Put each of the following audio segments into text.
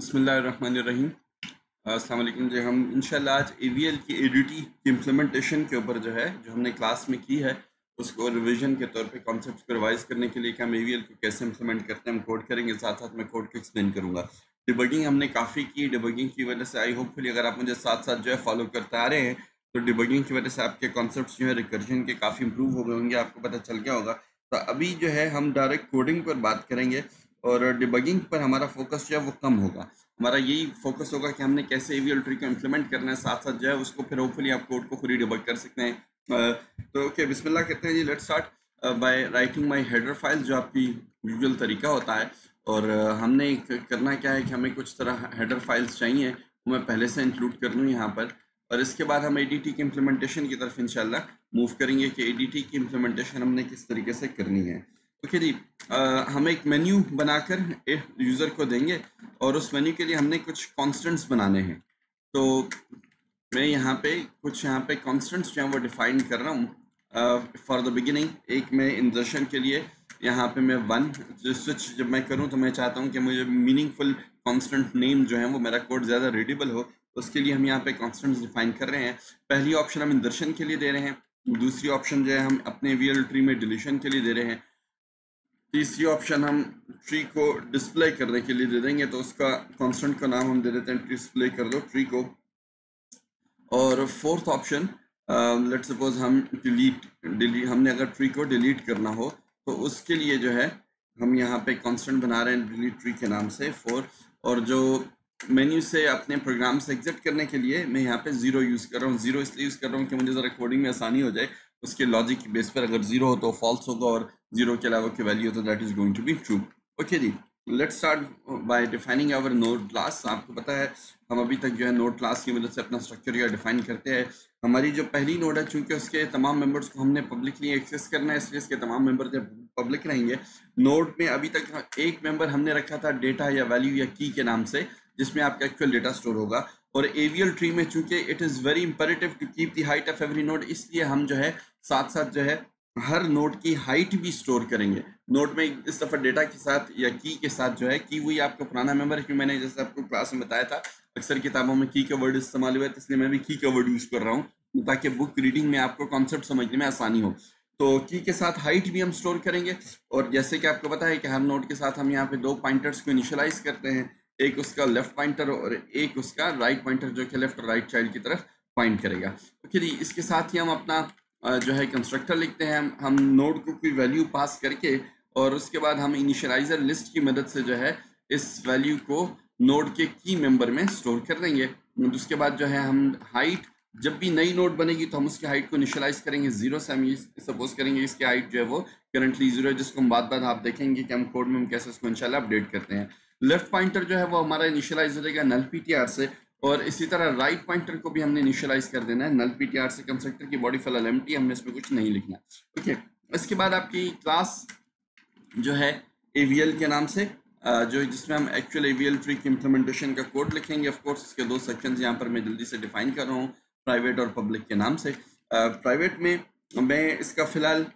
बिस्मिल्लाहिर्रहमानिर्रहीम। अस्सलाम वालेकुम जी। हम इंशाल्लाह आज AVL की ADT की इम्प्लीमेंटेशन के ऊपर जो हमने क्लास में की है उसको रिवीजन के तौर पे कॉन्सेप्ट्स को रिवाइज करने के लिए कि हम AVL को कैसे इम्प्लीमेंट करते हैं हम कोड करेंगे, साथ साथ मैं कोड को एक्सप्लेन करूंगा। डिबगिंग हमने काफ़ी की, डिबगिंग की वजह से आई होपफुली अगर आप मुझे साथ साथ फॉलो करते आ रहे हैं तो डिबगिंग की वजह से आपके कॉन्सेप्ट्स रिकर्जन के काफ़ी इंप्रूव हो गए होंगे, आपको पता चल गया होगा। तो अभी हम डायरेक्ट कोडिंग पर बात करेंगे और डिबगिंग पर हमारा फोकस वो कम होगा। हमारा यही फोकस होगा कि हमने कैसे AVL ट्री को इम्प्लीमेंट करना है, साथ साथ उसको फिर होपफुली आप कोड को खुद ही डिबग कर सकते हैं। तो ओके, बिस्मिल्लाह कहते हैं जी। Let's start by writing my header file, जो आपकी यूजुअल तरीका होता है। और हमने करना क्या है कि हमें कुछ तरह हेडर फाइल्स चाहिए, वो मैं पहले से इंक्लूड कर लूँ यहाँ पर। और इसके बाद हम ADT की इम्प्लीमेंटेशन की तरफ इंशाल्लाह मूव करेंगे कि ADT की इम्प्लीमेंटेशन हमने किस तरीके से करनी है। ओके जी। हम एक मेन्यू बनाकर यूज़र को देंगे और उस मेन्यू के लिए हमने कुछ कॉन्स्टेंट्स बनाने हैं। तो मैं यहाँ पे कॉन्स्टेंट्स वो डिफाइन कर रहा हूँ फॉर द बिगिनिंग। एक मैं इंजर्शन के लिए यहाँ पे मैं 1 स्विच जब मैं करूँ तो मैं चाहता हूँ कि मुझे मीनिंगफुल कॉन्स्टेंट नेम वो मेरा कोड ज़्यादा रीडेबल हो, तो उसके लिए हम यहाँ पे कॉन्स्टेंट्स डिफाइन कर रहे हैं। पहली ऑप्शन हम इंजर्शन के लिए दे रहे हैं, दूसरी ऑप्शन हम अपने AVL ट्री में डिलीशन के लिए दे रहे हैं, तीसरी ऑप्शन हम ट्री को डिस्प्ले करने के लिए दे देंगे। तो उसका कांस्टेंट का नाम हम दे देते हैं डिस्प्ले कर दो ट्री को। और फोर्थ ऑप्शन लेट्स सपोज हम डिलीट हमने अगर ट्री को डिलीट करना हो तो उसके लिए हम यहाँ पे कांस्टेंट बना रहे हैं डिलीट ट्री के नाम से 4। और जो मेन्यू से अपने प्रोग्राम से एग्जिट करने के लिए मैं यहाँ पे 0 यूज़ कर रहा हूँ। 0 इसलिए यूज़ कर रहा हूँ कि मुझे ज़रा कोडिंग में आसानी हो जाए। उसके लॉजिक की बेस पर अगर 0 हो तो फॉल्स होगा और 0 के अलावा की वैल्यू हो तो that is going to be true. Okay जी, let's start by defining our node class. आपको पता है हम अभी तक नोड क्लास की मदद से अपना स्ट्रक्चर डिफाइन करते हैं। हमारी जो पहली नोड है, चूंकि उसके तमाम मेंबर्स को हमने पब्लिकली एक्सेस करना है, इसलिए इसके तमाम मेंबर जब पब्लिक रहेंगे। नोड में अभी तक एक मेंबर हमने रखा था डेटा या वैल्यू या की के नाम से, जिसमें आपका एक्चुअल डेटा स्टोर होगा। और AVL ट्री में चूंकि it is very imperative to keep the height of every node, इसलिए हम साथ साथ हर नोड की हाइट भी स्टोर करेंगे। नोड में इस दफ़ा डेटा के साथ या की के साथ की वही आपका पुराना मेंबर है, क्योंकि मैंने जैसे आपको क्लास में बताया था अक्सर किताबों में की का वर्ड इस्तेमाल हुआ है, तो इसलिए मैं भी की का वर्ड यूज़ कर रहा हूँ ताकि बुक रीडिंग में आपको कॉन्सेप्ट समझने में आसानी हो। तो की के साथ हाइट भी हम स्टोर करेंगे। और जैसे कि आपको पता है कि हर नोड के साथ हम यहाँ पे 2 पॉइंटर्स को इनिशियलाइज करते हैं, एक उसका लेफ्ट पॉइंटर और एक उसका राइट पॉइंटर, जो कि लेफ्ट और राइट चाइल्ड की तरफ पॉइंट करेगा। ओके जी, इसके साथ ही हम अपना कंस्ट्रक्टर लिखते हैं। हम नोड को कोई वैल्यू पास करके और उसके बाद हम इनिशियलाइजर लिस्ट की मदद से इस वैल्यू को नोड के की मेंबर में स्टोर कर देंगे। उसके बाद हम हाइट, जब भी नई नोड बनेगी तो हम उसकी हाइट को इनिशियलाइज करेंगे 0 से। हम ये सपोज करेंगे इसकी हाइट वो करंटली 0 है, जिसको हम बाद आप देखेंगे कि हम कोड में हम कैसे उसको इंशाल्लाह अपडेट करते हैं। लेफ्ट पॉइंटर वो हमारा इनिशियलाइज हो जाएगा null ptr से, और इसी तरह राइट पॉइंटर को भी हमने इनिशियलाइज कर देना है null ptr से। कंस्ट्रक्टर की बॉडी फिलहाल एम्प्टी, हमने इसमें कुछ नहीं लिखना। ओके, इसके बाद आपकी क्लास AVL के नाम से जिसमें हम एक्चुअल AVL ट्री की इम्प्लीमेंटेशन का कोड लिखेंगे। ऑफ कोर्स इसके 2 सेक्शंस यहाँ पर मैं जल्दी से डिफाइन कर रहा हूँ, प्राइवेट और पब्लिक के नाम से। प्राइवेट में मैं इसका फिलहाल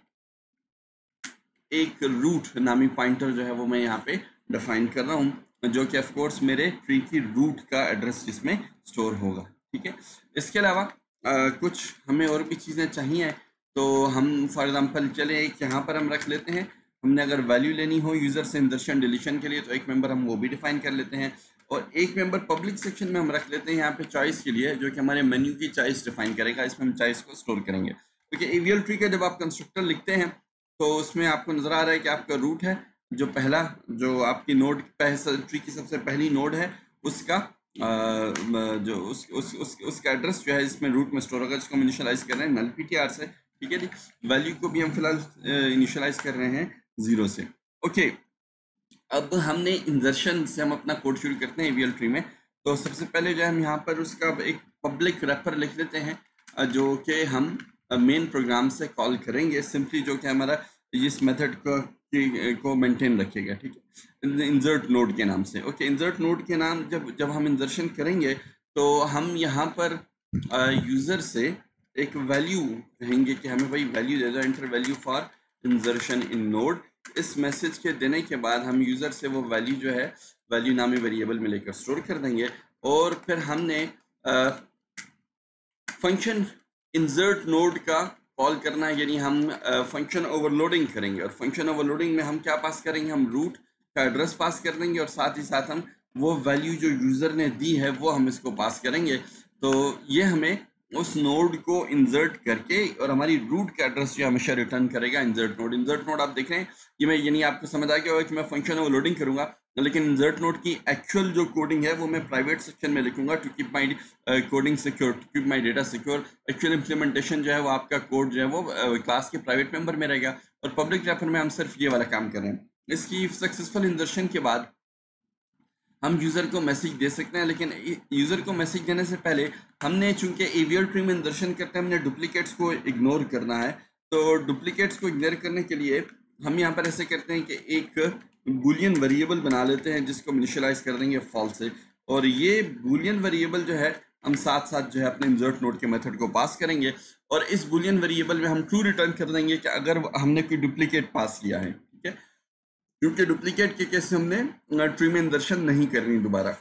एक रूट नामी पॉइंटर वो मैं यहाँ पे डिफाइन कर रहा हूँ, जो कि ऑफ कोर्स मेरे ट्री की रूट का एड्रेस जिसमें स्टोर होगा। ठीक है, इसके अलावा कुछ हमें और भी चीज़ें चाहिए। तो हम फॉर एग्जांपल चले एक यहाँ पर हम रख लेते हैं, हमने अगर वैल्यू लेनी हो यूज़र से इंजर्शन डिलीशन के लिए तो एक मेंबर हम वो भी डिफाइन कर लेते हैं। और एक मेंबर पब्लिक सेक्शन में हम रख लेते हैं यहाँ पे चॉइस के लिए, जो कि हमारे मेन्यू की चॉइस डिफाइन करेगा। इसमें हम चॉइस को स्टोर करेंगे, क्योंकि AVL ट्री का जब आप कंस्ट्रक्टर लिखते हैं तो उसमें आपको नजर आ रहा है कि आपका रूट है, जो पहला जो आपकी नोड ट्री की सबसे पहली नोड है, उसका जो उसका एड्रेस इसमें रूट में स्टोर होगा, जिसको हम इनिशियलाइज कर रहे हैं null ptr से। ठीक है जी, वैल्यू को भी हम फिलहाल इनिशियलाइज कर रहे हैं 0 से। ओके, अब हमने इंजर्शन से हम अपना कोड शुरू करते हैं AVL ट्री में। तो सबसे पहले हम यहाँ पर उसका एक पब्लिक रेफर लिख लेते हैं, जो कि हम मेन प्रोग्राम से कॉल करेंगे सिंपली, जो कि हमारा इस मेथड को मेंटेन रखेगा। ठीक है, इंसर्ट नोड के नाम से। ओके, इंसर्ट नोड के नाम जब हम इंजर्शन करेंगे तो हम यहाँ पर यूज़र से एक वैल्यू कहेंगे कि हमें भाई वैल्यू दे दो, enter value for इंजर्शन in node. इस मैसेज के देने के बाद हम यूज़र से वो वैल्यू वैल्यू नामी वेरिएबल में लेकर स्टोर कर देंगे। और फिर हमने फंक्शन इंसर्ट नोड का कॉल करना है, यानी हम फंक्शन ओवरलोडिंग करेंगे। और फंक्शन ओवरलोडिंग में हम क्या पास करेंगे, हम रूट का एड्रेस पास कर देंगे और साथ ही साथ हम वो वैल्यू जो यूज़र ने दी है वो हम इसको पास करेंगे। तो ये हमें उस नोड को इंसर्ट करके और हमारी रूट का एड्रेस जो हमेशा रिटर्न करेगा इंसर्ट नोड। इंसर्ट नोड आप देख रहे हैं, ये मैं यानी आपको समझ आ गया होगा कि मैं फंक्शन ओवरलोडिंग करूंगा, लेकिन इंसर्ट नोड की एक्चुअल जो कोडिंग है वो मैं प्राइवेट सेक्शन में लिखूंगा to keep my coding secure, to keep my data secure. Actual implementation जो है वो आपका कोड जो है वो क्लास के प्राइवेट मेंबर में रहेगा और पब्लिक रेफर में हम सिर्फ ये वाला काम कर रहे हैं। इसकी सक्सेसफुल इंसर्शन के बाद हम यूज़र को मैसेज दे सकते हैं, लेकिन यूज़र को मैसेज देने से पहले हमने चूंकि एवीएल ट्री में इंसर्शन करते हैं हमने डुप्लीकेट्स को इग्नोर करना है। तो डुप्लीकेट्स को इग्नोर करने के लिए हम यहाँ पर ऐसे करते हैं कि एक बूलियन वेरिएबल बना लेते हैं जिसको हम इनिशियलाइज कर देंगे फॉल्स से, और ये बूलियन वेरिएबल जो है हम साथ साथ जो है अपने इंसर्ट नोड के मेथड को पास करेंगे। और इस बूलियन वेरिएबल में हम ट्रू रिटर्न कर देंगे कि अगर हमने कोई डुप्लीकेट पास किया है, ठीक है, क्योंकि डुप्लीकेट के केस हमने ट्री में इंसर्शन नहीं करनी दोबारा।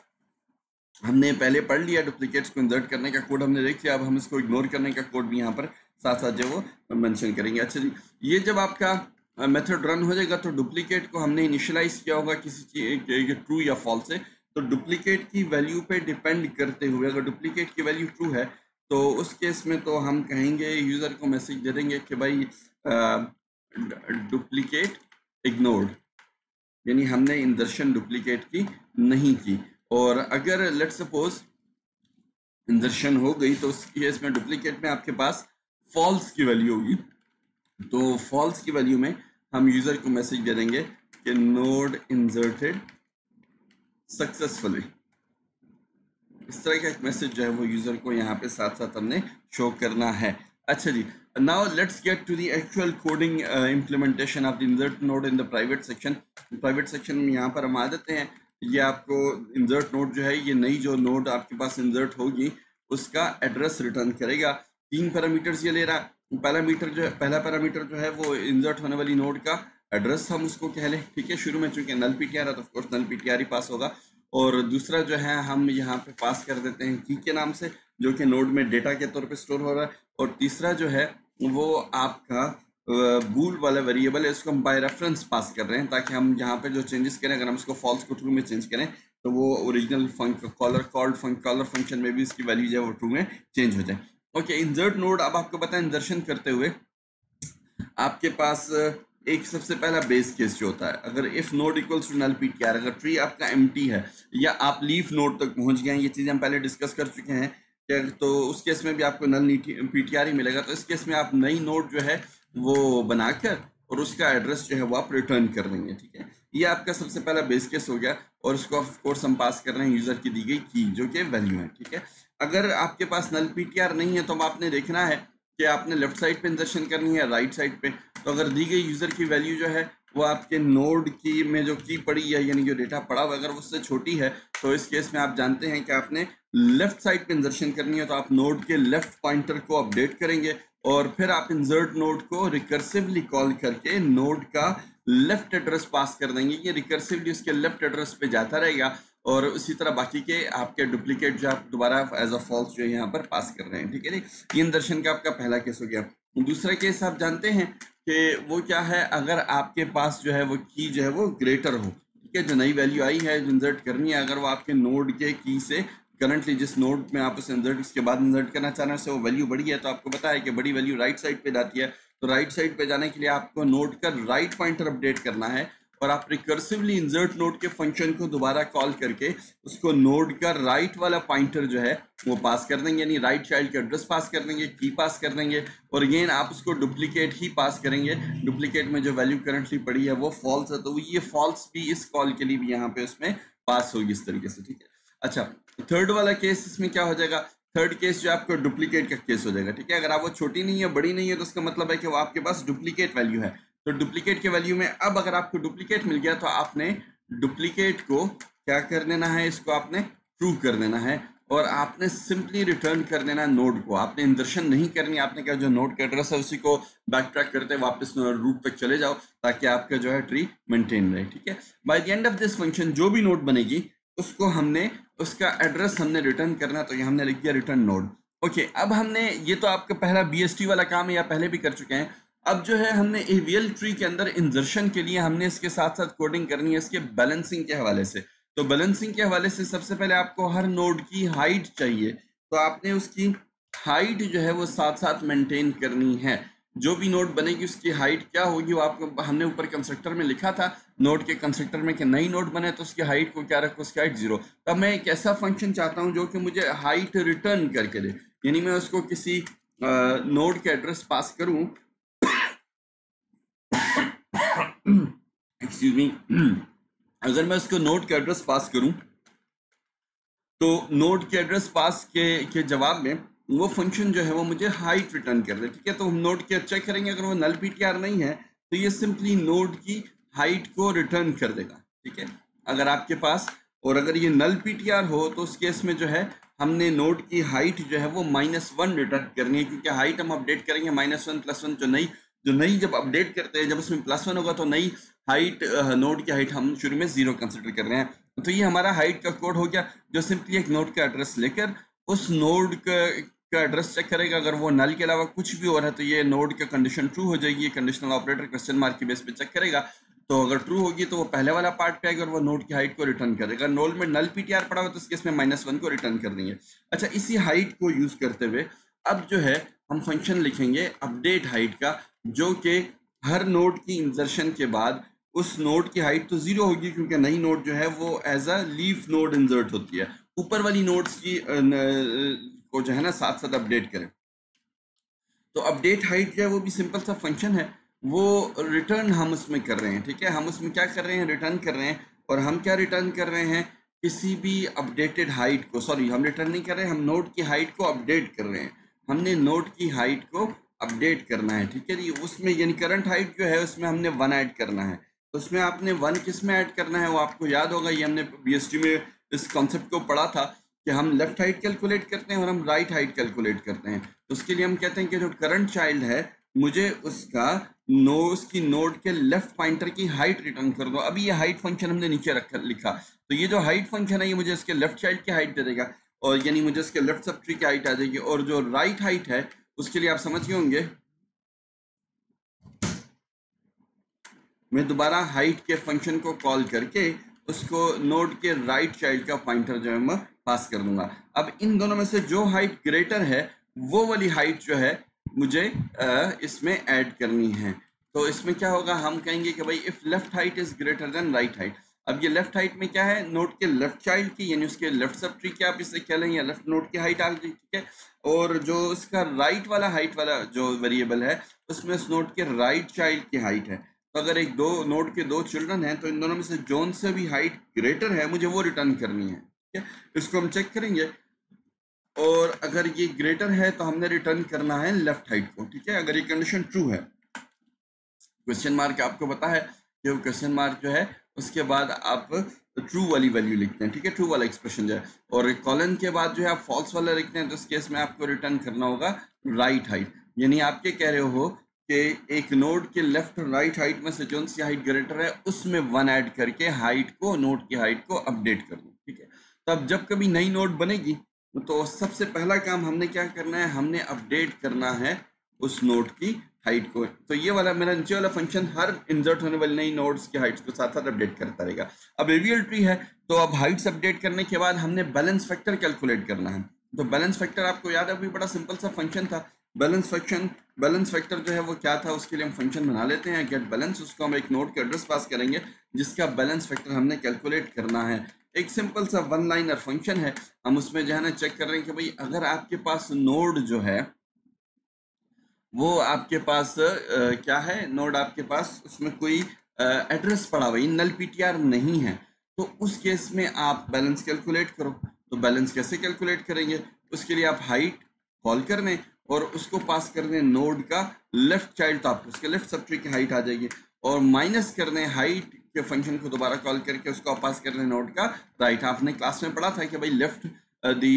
हमने पहले पढ़ लिया डुप्लीकेट्स को इंसर्ट करने का कोड हमने देख लिया, अब हम इसको इग्नोर करने का कोड भी यहाँ पर साथ साथ जो वो मेंशन करेंगे। अच्छा जी, ये जब आपका मेथड रन हो जाएगा तो डुप्लीकेट को हमने इनिशियलाइज किया होगा किसी चीज ट्रू या फॉल्स से। तो डुप्लीकेट की वैल्यू पे डिपेंड करते हुए अगर डुप्लीकेट की वैल्यू ट्रू है तो उस केस में तो हम कहेंगे यूज़र को मैसेज दे देंगे कि भाई डुप्लीकेट इग्नोर्ड, यानी हमने इंसर्शन डुप्लीकेट की नहीं की। और अगर लेट सपोज इंसर्शन हो गई तो उस केस में डुप्लीकेट में आपके पास फॉल्स की वैल्यू होगी। तो फॉल्स की वैल्यू में हम यूजर को मैसेज दे देंगे कि नोड इंसर्टेड सक्सेसफुली। इस तरह का एक मैसेज जो है वो यूजर को यहाँ पे साथ साथ हमने शो करना है। अच्छा जी, now let's get to the actual coding implementation of the insert node in the private section. Private section में यहाँ पर हम आ जाते हैं। ये आपको इंसर्ट नोड जो है, ये नई जो नोड आपके पास इंसर्ट होगी उसका एड्रेस रिटर्न करेगा। 3 पैरामीटर्स ये ले रहा है। पहला पैरामीटर जो है वो इंसर्ट होने वाली नोड का एड्रेस हम उसको कह लें, ठीक है। शुरू में चूंकि नल पीटीआर है तो ऑफकोर्स नल पीटीआर ही पास होगा। और दूसरा जो है हम यहाँ पे पास कर देते हैं की के नाम से, जो कि नोड में डेटा के तौर पे स्टोर हो रहा है। और तीसरा जो है वो आपका बूल वाला वेरिएबल है, इसको हम बाय रेफरेंस पास कर रहे हैं ताकि हम यहाँ पे जो चेंजेस करें, अगर हम इसको फॉल्स को ट्रू में चेंज करें तो वो ओरिजिनल कॉलर फंक्शन में भी इसकी वैल्यू जो है वो ट्रू में चेंज हो जाए। ओके, इंसर्ट नोड अब आपको पता है इंसर्शन करते हुए आपके पास एक सबसे पहला बेस केस जो होता है, अगर if node equals to null PTR, अगर ट्री आपका एम्प्टी है या आप लीफ नोड तक पहुंच गए हैं, ये चीज़ें हम पहले डिस्कस कर चुके हैं, तो उस केस में भी आपको नल पीटीआर ही मिलेगा। तो इस केस में आप नई नोड जो है वो बनाकर और उसका एड्रेस जो है वो आप रिटर्न कर देंगे, ठीक है। ये आपका सबसे पहला बेस केस हो गया और उसको ऑफ कोर्स हम पास कर रहे हैं यूजर की दी गई की जो कि वैल्यू है, ठीक है। अगर आपके पास नल पीटीआर नहीं है तो आपने देखना है कि आपने लेफ्ट साइड पे इंसर्शन करनी है राइट साइड पे। तो अगर दी गई यूजर की वैल्यू जो है वो आपके नोड की में जो की पड़ी है, यानी जो डेटा पड़ा हुआ, अगर उससे छोटी है तो इस केस में आप जानते हैं कि आपने लेफ्ट साइड पे इंसर्शन करनी है। तो आप नोड के लेफ्ट पॉइंटर को अपडेट करेंगे और फिर आप इंसर्ट नोड को रिकर्सिवली कॉल करके नोड का लेफ्ट एड्रेस पास कर देंगे। ये रिकर्सिवली उसके लेफ्ट एड्रेस पे जाता रहेगा और उसी तरह बाकी के आपके डुप्लीकेट जो आप दोबारा एज अ फॉल्स जो यहाँ पर पास कर रहे हैं, ठीक है। ये इंसर्शन का आपका पहला केस हो गया। दूसरा केस आप जानते हैं कि वो क्या है, अगर आपके पास जो है वो की जो है वो ग्रेटर हो, ठीक है, जो नई वैल्यू आई है इंसर्ट करनी है, अगर वो आपके नोड के की से करंटली जिस नोड में आप उसे इंसर्ट इसके बाद इंसर्ट करना चाह रहे हैं वो वैल्यू बड़ी है, तो आपको पता है कि बड़ी वैल्यू राइट साइड पे जाती है। तो राइट साइड पे जाने के लिए आपको नोड का राइट पॉइंटर अपडेट करना है और आप रिकर्सिवली इंसर्ट नोड के फंक्शन को दोबारा कॉल करके उसको नोड का राइट वाला पॉइंटर जो है वो पास कर देंगे, यानी राइट चाइल्ड का एड्रेस पास कर देंगे, की पास कर देंगे और अगेन आप उसको डुप्लीकेट ही पास करेंगे। डुप्लीकेट में जो वैल्यू करंटली पड़ी है वो फॉल्स है, तो ये फॉल्स भी इस कॉल के लिए भी यहाँ पे उसमें पास होगी इस तरीके से, ठीक है। अच्छा, थर्ड वाला केस इसमें क्या हो जाएगा, थर्ड केस जो आपको डुप्लीकेट का केस हो जाएगा, ठीक है। अगर आप वो छोटी नहीं है बड़ी नहीं है तो उसका मतलब है कि वो आपके पास डुप्लीकेट वैल्यू है। तो डुप्लीकेट के वैल्यू में अब अगर आपको डुप्लीकेट मिल गया तो आपने डुप्लीकेट को क्या कर देना है, इसको आपने ट्रू कर देना है और आपने सिंपली रिटर्न कर देना नोड को, आपने इंसर्शन नहीं करनी, आपने क्या जो नोड का एड्रेस है उसी को बैक ट्रैक करते वापस रूट तक चले जाओ ताकि आपका जो है ट्री मेंटेन रहे, ठीक है। Bye the end of this function जो भी नोड बनेगी उसको हमने उसका एड्रेस हमने रिटर्न करना, तो ये हमने लिख दिया रिटर्न नोड। ओके, अब हमने ये तो आपका पहला BST वाला काम है या पहले भी कर चुके हैं। अब जो है हमने AVL ट्री के अंदर इंसर्शन के लिए हमने इसके साथ साथ कोडिंग करनी है इसके बैलेंसिंग के हवाले से। तो बैलेंसिंग के हवाले से सबसे पहले आपको हर नोड की हाइट चाहिए, तो आपने उसकी हाइट जो है वो साथ साथ मेंटेन करनी है। जो भी नोड बनेगी उसकी हाइट क्या होगी वो आपको हमने ऊपर कंस्ट्रक्टर में लिखा था नोड के कंस्ट्रक्टर में कि नई नोड बने तो उसकी हाइट को क्या रखो, उसकी हाइट 0। तब मैं एक ऐसा फंक्शन चाहता हूँ जो कि मुझे हाइट रिटर्न करके दे, यानी मैं उसको किसी नोड के एड्रेस पास करूँ एक्सक्यूज मी अगर मैं उसको नोड के एड्रेस पास करूं तो नोड के एड्रेस पास के जवाब में वो फंक्शन जो है वो मुझे हाइट रिटर्न कर दे, ठीक है। तो हम नोड के चेक करेंगे, अगर वो नल PTR नहीं है तो ये सिंपली नोड की हाइट को रिटर्न कर देगा, ठीक है। अगर आपके पास और अगर ये नल PTR हो तो उस केस में जो है हमने नोड की हाइट जो है वो -1 रिटर्न करनी है, क्योंकि हाइट हम अपडेट करेंगे -1 +1 जो नई जब अपडेट करते हैं जब उसमें +1 होगा तो नई हाइट नोड की हाइट हम शुरू में 0 कंसिडर कर रहे हैं। तो ये हमारा हाइट का कोड हो गया जो सिंपली एक नोड का एड्रेस लेकर उस नोड का एड्रेस चेक करेगा। अगर वो नल के अलावा कुछ भी और है तो ये नोड का कंडीशन ट्रू हो जाएगी, कंडीशनल ऑपरेटर क्वेश्चन मार्क की बेस पे चेक करेगा। तो अगर ट्रू होगी तो वो पहले वाला पार्ट पे आएगा और वो नोड की हाइट को रिटर्न करेगा। नोड में नल PTR पड़ा हुआ तो इस केस में -1 को रिटर्न कर देंगे। अच्छा, इसी हाइट को यूज करते हुए अब जो है हम फंक्शन लिखेंगे अपडेट हाइट का, जो कि हर नोड की इंसर्शन के बाद उस नोड की हाइट तो 0 होगी क्योंकि नई नोड जो है वो as a leaf node insert होती है, ऊपर वाली नोड्स की को जो है ना साथ साथ अपडेट करें। तो अपडेट हाइट जो है वो भी सिंपल सा फंक्शन है, वो रिटर्न हम उसमें कर रहे हैं, ठीक है। हम उसमें क्या कर रहे हैं, रिटर्न कर रहे हैं। और हम क्या रिटर्न कर रहे हैं, किसी भी अपडेटेड हाइट को, सॉरी हम रिटर्न नहीं कर रहे हैं, हम नोड की हाइट को अपडेट कर रहे हैं। हमने नोड की हाइट को अपडेट करना है, ठीक है जी। उसमें यानी करंट हाइट जो है उसमें हमने 1 ऐड करना है। तो उसमें आपने 1 किस में ऐड करना है वो आपको याद होगा, ये हमने BST में इस कॉन्सेप्ट को पढ़ा था कि हम लेफ्ट हाइट कैलकुलेट करते हैं और हम राइट हाइट कैलकुलेट करते हैं। तो उसके लिए हम कहते हैं कि जो करंट चाइल्ड है मुझे उसकी नोड के लेफ्ट पॉइंटर की हाइट रिटर्न कर दो। अभी ये हाइट फंक्शन हमने नीचे लिखा, तो ये जो हाइट फंक्शन है ये मुझे इसके लेफ्ट चाइल्ड की हाइट दे देगा और यानी मुझे इसके लेफ्ट सब ट्री की हाइट आ जाएगी। और जो राइट हाइट है उसके लिए आप समझ गए होंगे, मैं दोबारा हाइट के फंक्शन को कॉल करके उसको नोड के राइट चाइल्ड का पॉइंटर जो है मैं पास कर दूंगा। अब इन दोनों में से जो हाइट ग्रेटर है वो वाली हाइट जो है मुझे इसमें ऐड करनी है। तो इसमें क्या होगा, हम कहेंगे कि भाई if left height is greater than right height. अब ये लेफ्ट हाइट में क्या है, नोड के लेफ्ट चाइल्ड की यानी उसके लेफ्ट सब ट्री की आप इसे कह लें या लेफ्ट नोड की हाइट आ गई, ठीक है। और जो इसका राइट वाला हाइट वाला जो वेरिएबल है उसमें उस नोड के राइट चाइल्ड की हाइट है। तो अगर एक दो नोड के 2 चिल्ड्रन हैं तो इन दोनों में से जोन से भी हाइट ग्रेटर है मुझे वो रिटर्न करनी है, ठीक है। इसको हम चेक करेंगे और अगर ये ग्रेटर है तो हमने रिटर्न करना है लेफ्ट हाइट को, ठीक है। अगर ये कंडीशन ट्रू है, क्वेश्चन मार्क आपको पता है कि वो क्वेश्चन मार्क जो है उसके बाद आप ट्रू वाली वैल्यू लिखते हैं, ठीक है, ट्रू वाला एक्सप्रेशन जो है। और कॉलन के बाद जो है आप फॉल्स वाला लिखते हैं तो इस केस में आपको रिटर्न करना होगा राइट हाइट। यानी आप क्या कह रहे हो कि एक नोड के लेफ्ट राइट हाइट में से जोन सी हाइट ग्रेटर है उसमें 1 ऐड करके हाइट को, नोड की हाइट को अपडेट कर दो, ठीक है। तो अब जब कभी नई नोड बनेगी तो सबसे पहला काम हमने क्या करना है, हमने अपडेट करना है उस नोड की हाइट को। तो ये वाला मेरा नीचे वाला फंक्शन हर इंसर्ट होने वाली नई नोड्स की हाइट्स को साथ साथ अपडेट करता रहेगा। अब एवीएल ट्री है तो अब हाइट्स अपडेट करने के बाद हमने बैलेंस फैक्टर कैलकुलेट करना है। तो बैलेंस फैक्टर आपको याद है, अभी बड़ा सिंपल सा फंक्शन था बैलेंस फैक्टर जो है वो क्या था, उसके लिए हम फंक्शन बना लेते हैं गेट बैलेंस। उसको हम एक नोड के एड्रेस पास करेंगे जिसका बैलेंस फैक्टर हमने कैलकुलेट करना है। एक सिंपल सा 1 लाइनर फंक्शन है। हम उसमें जो है ना चेक कर रहे हैं कि भाई अगर आपके पास नोड जो है वो आपके पास क्या है, नोड आपके पास उसमें कोई एड्रेस पड़ा हुआ नल PTR नहीं है तो उस केस में आप बैलेंस कैलकुलेट करो। तो बैलेंस कैसे कैलकुलेट करेंगे, उसके लिए आप हाइट कॉल कर दें और उसको पास कर दें नोड का लेफ्ट चाइल्ड, तो आपको उसके लेफ्ट सब ट्री की हाइट आ जाएगी। और माइनस कर दें हाइट के फंक्शन को दोबारा कॉल करके उसको पास कर दें नोड का राइट। आपने क्लास में पढ़ा था कि भाई left the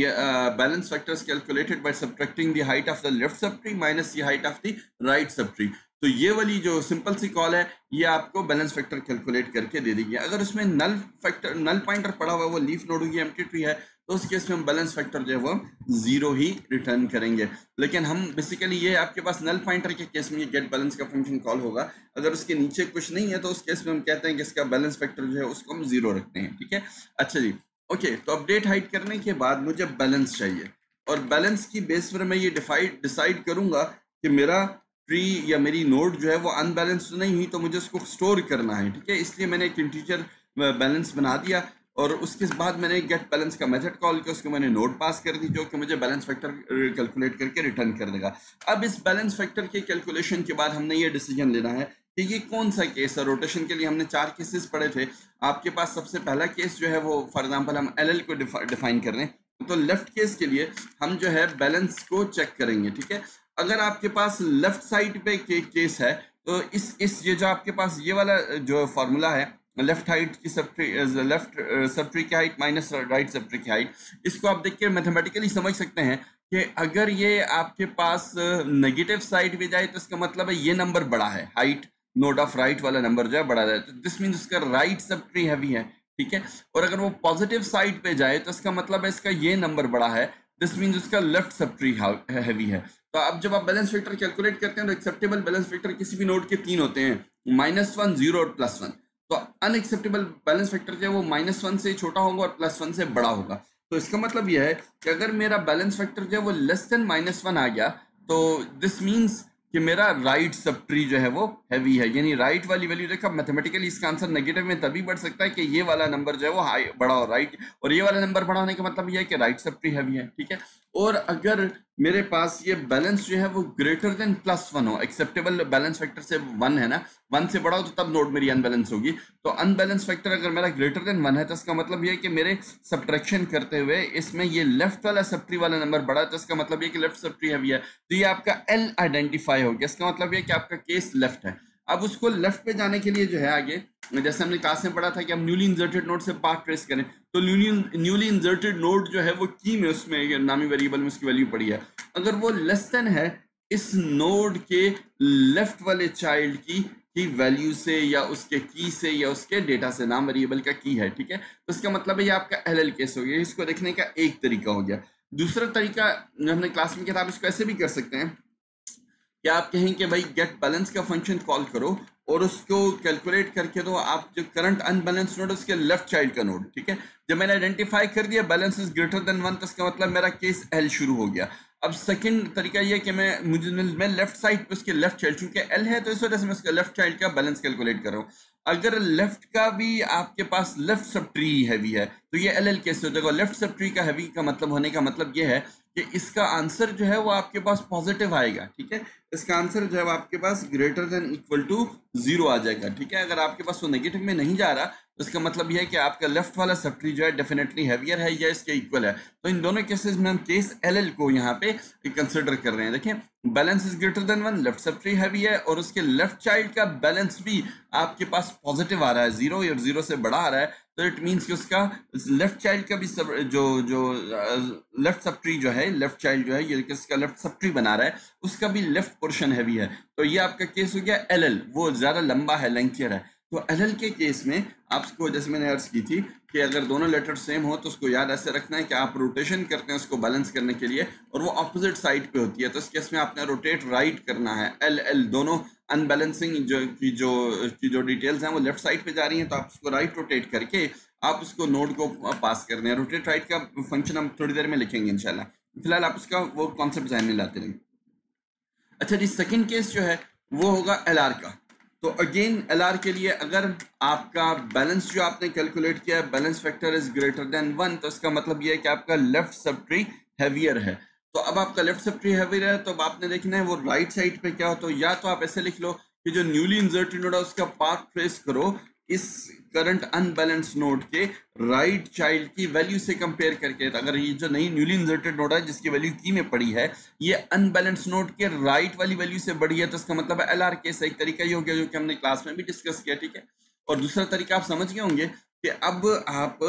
balance factor is calculated by subtracting the height of the left subtree minus the height of the right subtree. तो ये वाली जो सिंपल सी कॉल है ये आपको बैलेंस फैक्टर कैलकुलेट करके दे देगी। अगर उसमें नल फैक्टर नल पॉइंटर पड़ा हुआ है, वो लीफ नोड होगी, एम्प्टी ट्री है, तो उस केस में हम बैलेंस फैक्टर जो है वो 0 ही रिटर्न करेंगे। लेकिन हम बेसिकली ये आपके पास नल पॉइंटर के केस में ये गेट बैलेंस का फंक्शन कॉल होगा। अगर उसके नीचे कुछ नहीं है तो उस केस में हम कहते हैं कि इसका बैलेंस फैक्टर जो है उसको हम 0 रखते हैं। ठीक है, अच्छा जी, ओके। तो अपडेट हाइड करने के बाद मुझे बैलेंस चाहिए, और बैलेंस की बेस पर मैं ये डिसाइड करूंगा कि मेरा ट्री या मेरी नोड जो है वो अनबैलेंस्ड नहीं हुई, तो मुझे उसको स्टोर करना है। ठीक है, इसलिए मैंने एक इंटीजर बैलेंस बना दिया, और उसके बाद मैंने गेट बैलेंस का मेथड कॉल किया, उसको मैंने नोड पास कर दी जो कि मुझे बैलेंस फैक्टर कैलकुलेट करके रिटर्न कर देगा। अब इस बैलेंस फैक्टर के कैलकुलेशन के बाद हमने ये डिसीजन लेना है कि ये कौन सा केस है। रोटेशन के लिए हमने 4 केसेस पढ़े थे। आपके पास सबसे पहला केस जो है वो फॉर एग्जांपल हम एल को डिफाइन कर रहे हैं, तो लेफ्ट केस के लिए हम जो है बैलेंस को चेक करेंगे। ठीक है, अगर आपके पास लेफ्ट साइड पे केस है तो इस ये जो आपके पास ये वाला जो फॉर्मूला है, लेफ्ट हाइट की लेफ्ट सबट्री की हाइट माइनस राइट सबट्री की हाइट, इसको आप देख के मैथमेटिकली समझ सकते हैं कि अगर ये आपके पास नेगेटिव साइड पे जाए तो इसका मतलब है ये नंबर बड़ा है, हाइट नोड ऑफ राइट वाला नंबर जो है बड़ा है, तो दिस मीन्स उसका राइट सबट्री हैवी है। ठीक है, और अगर वो पॉजिटिव साइड पे जाए तो इसका मतलब है इसका ये नंबर बड़ा है, दिस मीन्स उसका लेफ्ट सबट्री हैवी है। तो अब जब आप बैलेंस फैक्टर कैलकुलेट करते हैं तो एक्सेप्टेबल बैलेंस फैक्टर किसी भी नोड के 3 होते हैं, -1, 0 और +1। तो अनएक्सेप्टेबल बैलेंस फैक्टर जो है वो -1 से छोटा होगा और +1 से बड़ा होगा। तो इसका मतलब यह है कि अगर मेरा बैलेंस फैक्टर जो है वो लेस देन -1 आ गया तो दिस मीन्स कि मेरा राइट सबट्री जो है वो हैवी है, यानी राइट वाली वैल्यू देखा मैथमेटिकली इसका आंसर नेगेटिव में तभी बढ़ सकता है कि ये वाला नंबर जो है वो हाई बड़ा हो राइट, और ये वाला नंबर बड़ा होने का मतलब ये है कि राइट सबट्री हैवी है। ठीक है, और अगर मेरे पास ये बैलेंस जो है वो ग्रेटर देन +1 हो, एक्सेप्टेबल बैलेंस फैक्टर से 1 है ना, 1 से बड़ा हो तो तब नोड मेरी अनबैलेंस होगी। तो अनबैलेंस फैक्टर अगर मेरा ग्रेटर देन 1 है तो इसका मतलब ये है कि मेरे सब्ट्रैक्शन करते हुए इसमें ये लेफ्ट वाला सबट्री वाला नंबर बड़ा है, तो इसका मतलब ये कि लेफ्ट सबट्री हैवी है। तो ये आपका एल आइडेंटिफाई हो गया, इसका मतलब ये कि आपका केस लेफ्ट है। अब उसको लेफ्ट पे जाने के लिए जो है आगे जैसे हमने क्लास में पढ़ा था कि हम न्यूली इंसर्टेड नोड से पाथ ट्रेस करें, तो न्यूली इंसर्टेड नोड जो है वो की में उसमें नामी वेरिएबल में उसकी वैल्यू पड़ी है, अगर वो लेस देन है इस नोड के लेफ्ट वाले चाइल्ड की वैल्यू से या उसके की से या उसके डेटा से, नाम वेरिएबल का की है। ठीक है, तो इसका मतलब है ये आपका एल केस हो गया। इसको देखने का एक तरीका हो गया। दूसरा तरीका जो हमने क्लास में किया था, आप इसको ऐसे भी कर सकते हैं कि आप कहें कि भाई गेट बैलेंस का फंक्शन कॉल करो और उसको कैलकुलेट करके दो आप जो करंट अनबैलेंस नोड उसके लेफ्ट चाइल्ड का नोड। ठीक है, जब मैंने आइडेंटिफाई कर दिया बैलेंस इज ग्रेटर देन 1 तो इसका मतलब मेरा केस एल शुरू हो गया। अब सेकंड तरीका ये कि मैं लेफ्ट साइड पे उसके लेफ्ट चाइल्ड, चूंकि एल है तो इस वजह से मैं उसके लेफ्ट चाइल्ड का बैलेंस कैलकुलेट कर रहा हूँ। अगर लेफ्ट का भी आपके पास लेफ्ट सबट्री हैवी है तो ये एल केस हो जाएगा। लेफ्ट सबट्री का हैवी का मतलब होने का मतलब ये है कि इसका आंसर जो है वो आपके पास पॉजिटिव आएगा। ठीक है, इसका आंसर जो है वो आपके पास ग्रेटर देन इक्वल टू 0 आ जाएगा। ठीक है, अगर आपके पास वो नेगेटिव में नहीं जा रहा तो इसका मतलब यह है कि आपका लेफ्ट वाला सबट्री जो है डेफिनेटली हैवियर है या इसके इक्वल है। तो इन दोनों केसेस में हम केस एल को यहाँ पे कंसिडर कर रहे हैं। देखिए, balance is greater than 1, left subtree heavy है और उसके लेफ्ट चाइल्ड का बैलेंस भी आपके पास पॉजिटिव आ रहा है, 0 और 0 से बड़ा आ रहा है, तो इट मीन्स कि उसका लेफ्ट चाइल्ड का भी लेफ्ट सबट्री जो है, लेफ्ट चाइल्ड जो है ये किसका लेफ्ट सबट्री बना रहा है उसका भी लेफ्ट पोर्शन हैवी है। तो ये आपका केस हो गया एल, वो ज्यादा लंबा है, लेंथियर है। तो एल के केस में आपको जैसे मैंने अर्ज की थी कि अगर दोनों लेटर सेम हो तो उसको याद ऐसे रखना है कि आप रोटेशन करते हैं उसको बैलेंस करने के लिए और वो ऑपोजिट साइड पे होती है, तो इस केस में आपने रोटेट राइट करना है। एल दोनों अनबैलेंसिंग जो डिटेल्स हैं वो लेफ्ट साइड पे जा रही हैं, तो आप उसको राइट रोटेट करके आप उसको नोड को पास कर रहे हैं। रोटेट राइट का फंक्शन हम थोड़ी देर में लिखेंगे इंशाल्लाह, फिलहाल आप उसका वो कॉन्सेप्ट ध्यान में लाते रहेंगे। अच्छा जी, सेकंड केस जो है वो होगा एलआर का। तो अगेन एलआर के लिए अगर आपका बैलेंस जो आपने कैलकुलेट किया है balance factor is greater than 1 तो इसका मतलब ये है कि आपका लेफ्ट सबट्री हैवियर है। तो अब आपका लेफ्ट सबट्री हैवियर है तो अब आपने देखना है वो राइट साइड पे क्या हो। तो या तो आप ऐसे लिख लो कि जो न्यूली इंसर्टेड नोड है उसका पाथ ट्रेस करो इस करंट अनबैलेंस नोड के राइट चाइल्ड की वैल्यू से कंपेयर करके। तो अगर ये जो नई न्यूली इंसर्टेड नोड है जिसकी वैल्यू की में पड़ी है ये अनबैलेंस नोड के राइट वाली वैल्यू से बड़ी है तो इसका मतलब है एलआर केस। एक तरीका ये हो गया जो कि हमने क्लास में भी डिस्कस किया। ठीक है, और दूसरा तरीका आप समझ गए होंगे कि अब आप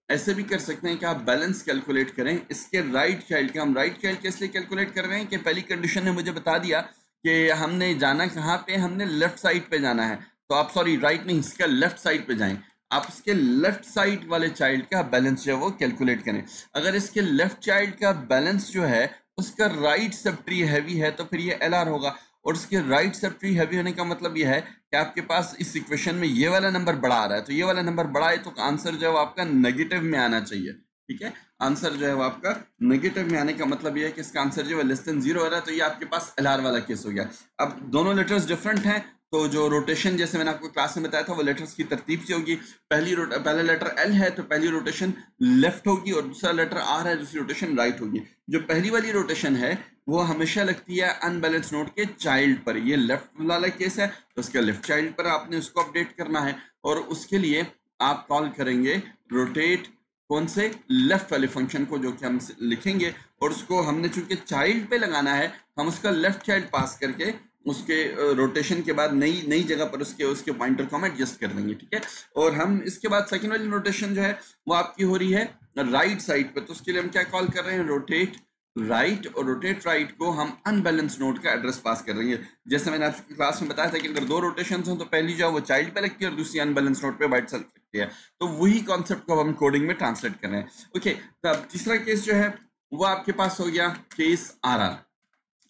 ऐसे भी कर सकते हैं कि आप बैलेंस कैलकुलेट करें इसके राइट चाइल्ड का। हम राइट चाइल्ड के इसलिए कैलकुलेट कर रहे हैं कि पहली कंडीशन ने मुझे बता दिया कि हमने जाना कहाँ पे, हमने लेफ्ट साइड पे जाना है। तो आप सॉरी राइट नहीं, इसका लेफ्ट साइड पे जाएं। आप इसके लेफ्ट साइड वाले चाइल्ड का बैलेंस जो है वो कैलकुलेट करें। अगर इसके लेफ्ट चाइल्ड का बैलेंस जो है उसका राइट सब ट्री हैवी है तो फिर ये LR होगा। और उसके राइट सब ट्री हैवी होने का मतलब यह है कि आपके पास इस इक्वेशन में ये वाला नंबर बड़ा आ रहा है, तो ये वाला नंबर बड़ा है तो आंसर जो है वो आपका नेगेटिव में आना चाहिए। ठीक है, आंसर जो है वो आपका नेगेटिव में आने का मतलब ये है कि इसका आंसर जो है लेस देन 0 हो रहा है, तो ये आपके पास LR वाला केस हो गया। अब दोनों लेटर्स डिफरेंट हैं, तो जो रोटेशन जैसे मैंने आपको क्लास में बताया था वो लेटर्स की तरतीब से होगी। पहला लेटर L है तो पहली रोटेशन लेफ्ट होगी, और दूसरा लेटर R है दूसरी रोटेशन राइट होगी। जो पहली वाली रोटेशन है वो हमेशा लगती है अनबैलेंस नोट के चाइल्ड पर। ये लेफ्ट वाला केस है तो उसके लेफ्ट चाइल्ड पर आपने उसको अपडेट करना है, और उसके लिए आप कॉल करेंगे रोटेट कौन से लेफ्ट वाले फंक्शन को, जो कि हम लिखेंगे, और उसको हमने चूंकि चाइल्ड पे लगाना है हम उसका लेफ्ट चाइल्ड पास करके उसके रोटेशन के बाद नई जगह पर उसके पॉइंटर को हम एडजस्ट कर देंगे। ठीक है, और हम इसके बाद सेकंड वाली रोटेशन जो है वो आपकी हो रही है राइट साइड पे, तो उसके लिए हम क्या कॉल कर रहे हैं रोटेट राइट, और रोटेट राइट को हम अनबैलेंस नोड का एड्रेस पास कर देंगे। जैसे मैंने आपकी क्लास में बताया था कि अगर दो रोटेशन हो तो पहली जो है वो चाइल्ड पे लगती है और दूसरी अनबैलेंस नोड पे बाइट सेल्फ लगती है, तो वही कॉन्सेप्ट को हम कोडिंग में ट्रांसलेट कर रहे हैं। ओके, तो अब तीसरा केस जो है वो आपके पास हो गया केस RR।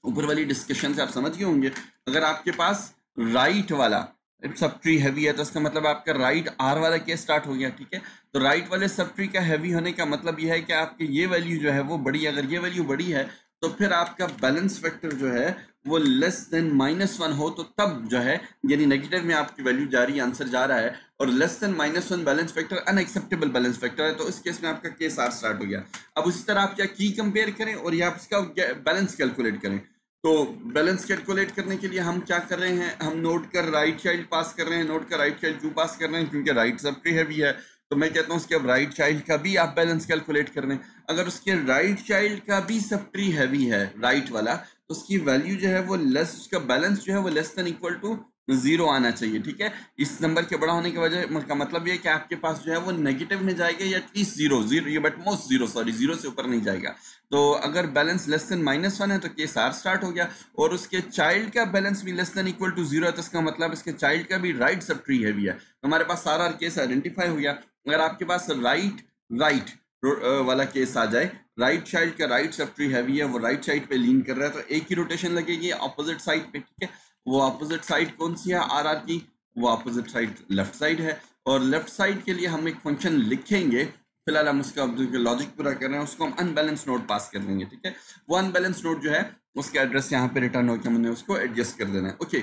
ऊपर वाली डिस्कशन से आप समझ गए होंगे, अगर आपके पास राइट वाला सब ट्री हैवी है तो इसका मतलब आपका राइट R वाला केस स्टार्ट हो गया। ठीक है, तो राइट वाले सब ट्री का हैवी होने का मतलब यह है कि आपकी ये वैल्यू जो है वो बड़ी है। अगर ये वैल्यू बड़ी है तो फिर आपका बैलेंस फैक्टर जो है वो लेस देन -1 हो, तो तब जो है यानी नेगेटिव में आपकी वैल्यू जा रही है, आंसर जा रहा है, और less than -1 balance factor unacceptable balance factor है, तो इस केस में आपका केस R स्टार्ट हो गया। अब उसी तरह आप क्या की कंपेयर करें और या इसका बैलेंस कैलकुलेट करें। तो बैलेंस कैलकुलेट करने के लिए हम क्या कर रहे हैं, हम नोड का राइट चाइल्ड पास कर रहे हैं। नोड का राइट चाइल्ड क्यों पास कर रहे हैं, क्योंकि राइट सब ट्री हैवी है, तो मैं कहता हूँ उसके अब राइट चाइल्ड का भी आप बैलेंस कैलकुलेट कर रहे हैं। अगर उसके राइट चाइल्ड का भी सब ट्री हैवी है राइट वाला, तो उसकी वैल्यू जो है वो लेस, उसका बैलेंस जो है वो लेस देन इक्वल टू 0 आना चाहिए। ठीक है, इस नंबर के बड़ा होने की वजह का मतलब ये कि आपके पास जो है वो नेगेटिव में जाएगा या एटलीस्ट 0 ये बट मोस्ट 0 सॉरी 0 से ऊपर नहीं जाएगा। तो अगर बैलेंस लेस देन -1 है तो केस R स्टार्ट हो गया, और उसके चाइल्ड का बैलेंस भी लेस देन इक्वल टू 0 है, तो इसका मतलब इसके चाइल्ड का भी राइट सब ट्री हैवी है, तो हमारे पास RR केस आइडेंटिफाई हो गया। अगर आपके पास राइट वाला केस आ जाए, राइट चाइल्ड का राइट सब ट्री हैवी है, वो राइट साइड पे लीन कर रहा है, तो एक ही रोटेशन लगेगी अपोजिट साइड पे। ठीक है, वो अपोजिट साइड कौन सी है RR की, वो अपोजिट साइड लेफ्ट साइड है, और लेफ्ट साइड के लिए हम एक फंक्शन लिखेंगे। फिलहाल हम उसका लॉजिक पूरा कर रहे हैं, उसको हम अनबैलेंस नोड पास कर देंगे। ठीक है, वो अनबैलेंस नोड जो है उसका एड्रेस यहाँ पे रिटर्न होकर हमने उसको एडजस्ट कर देना है। ओके,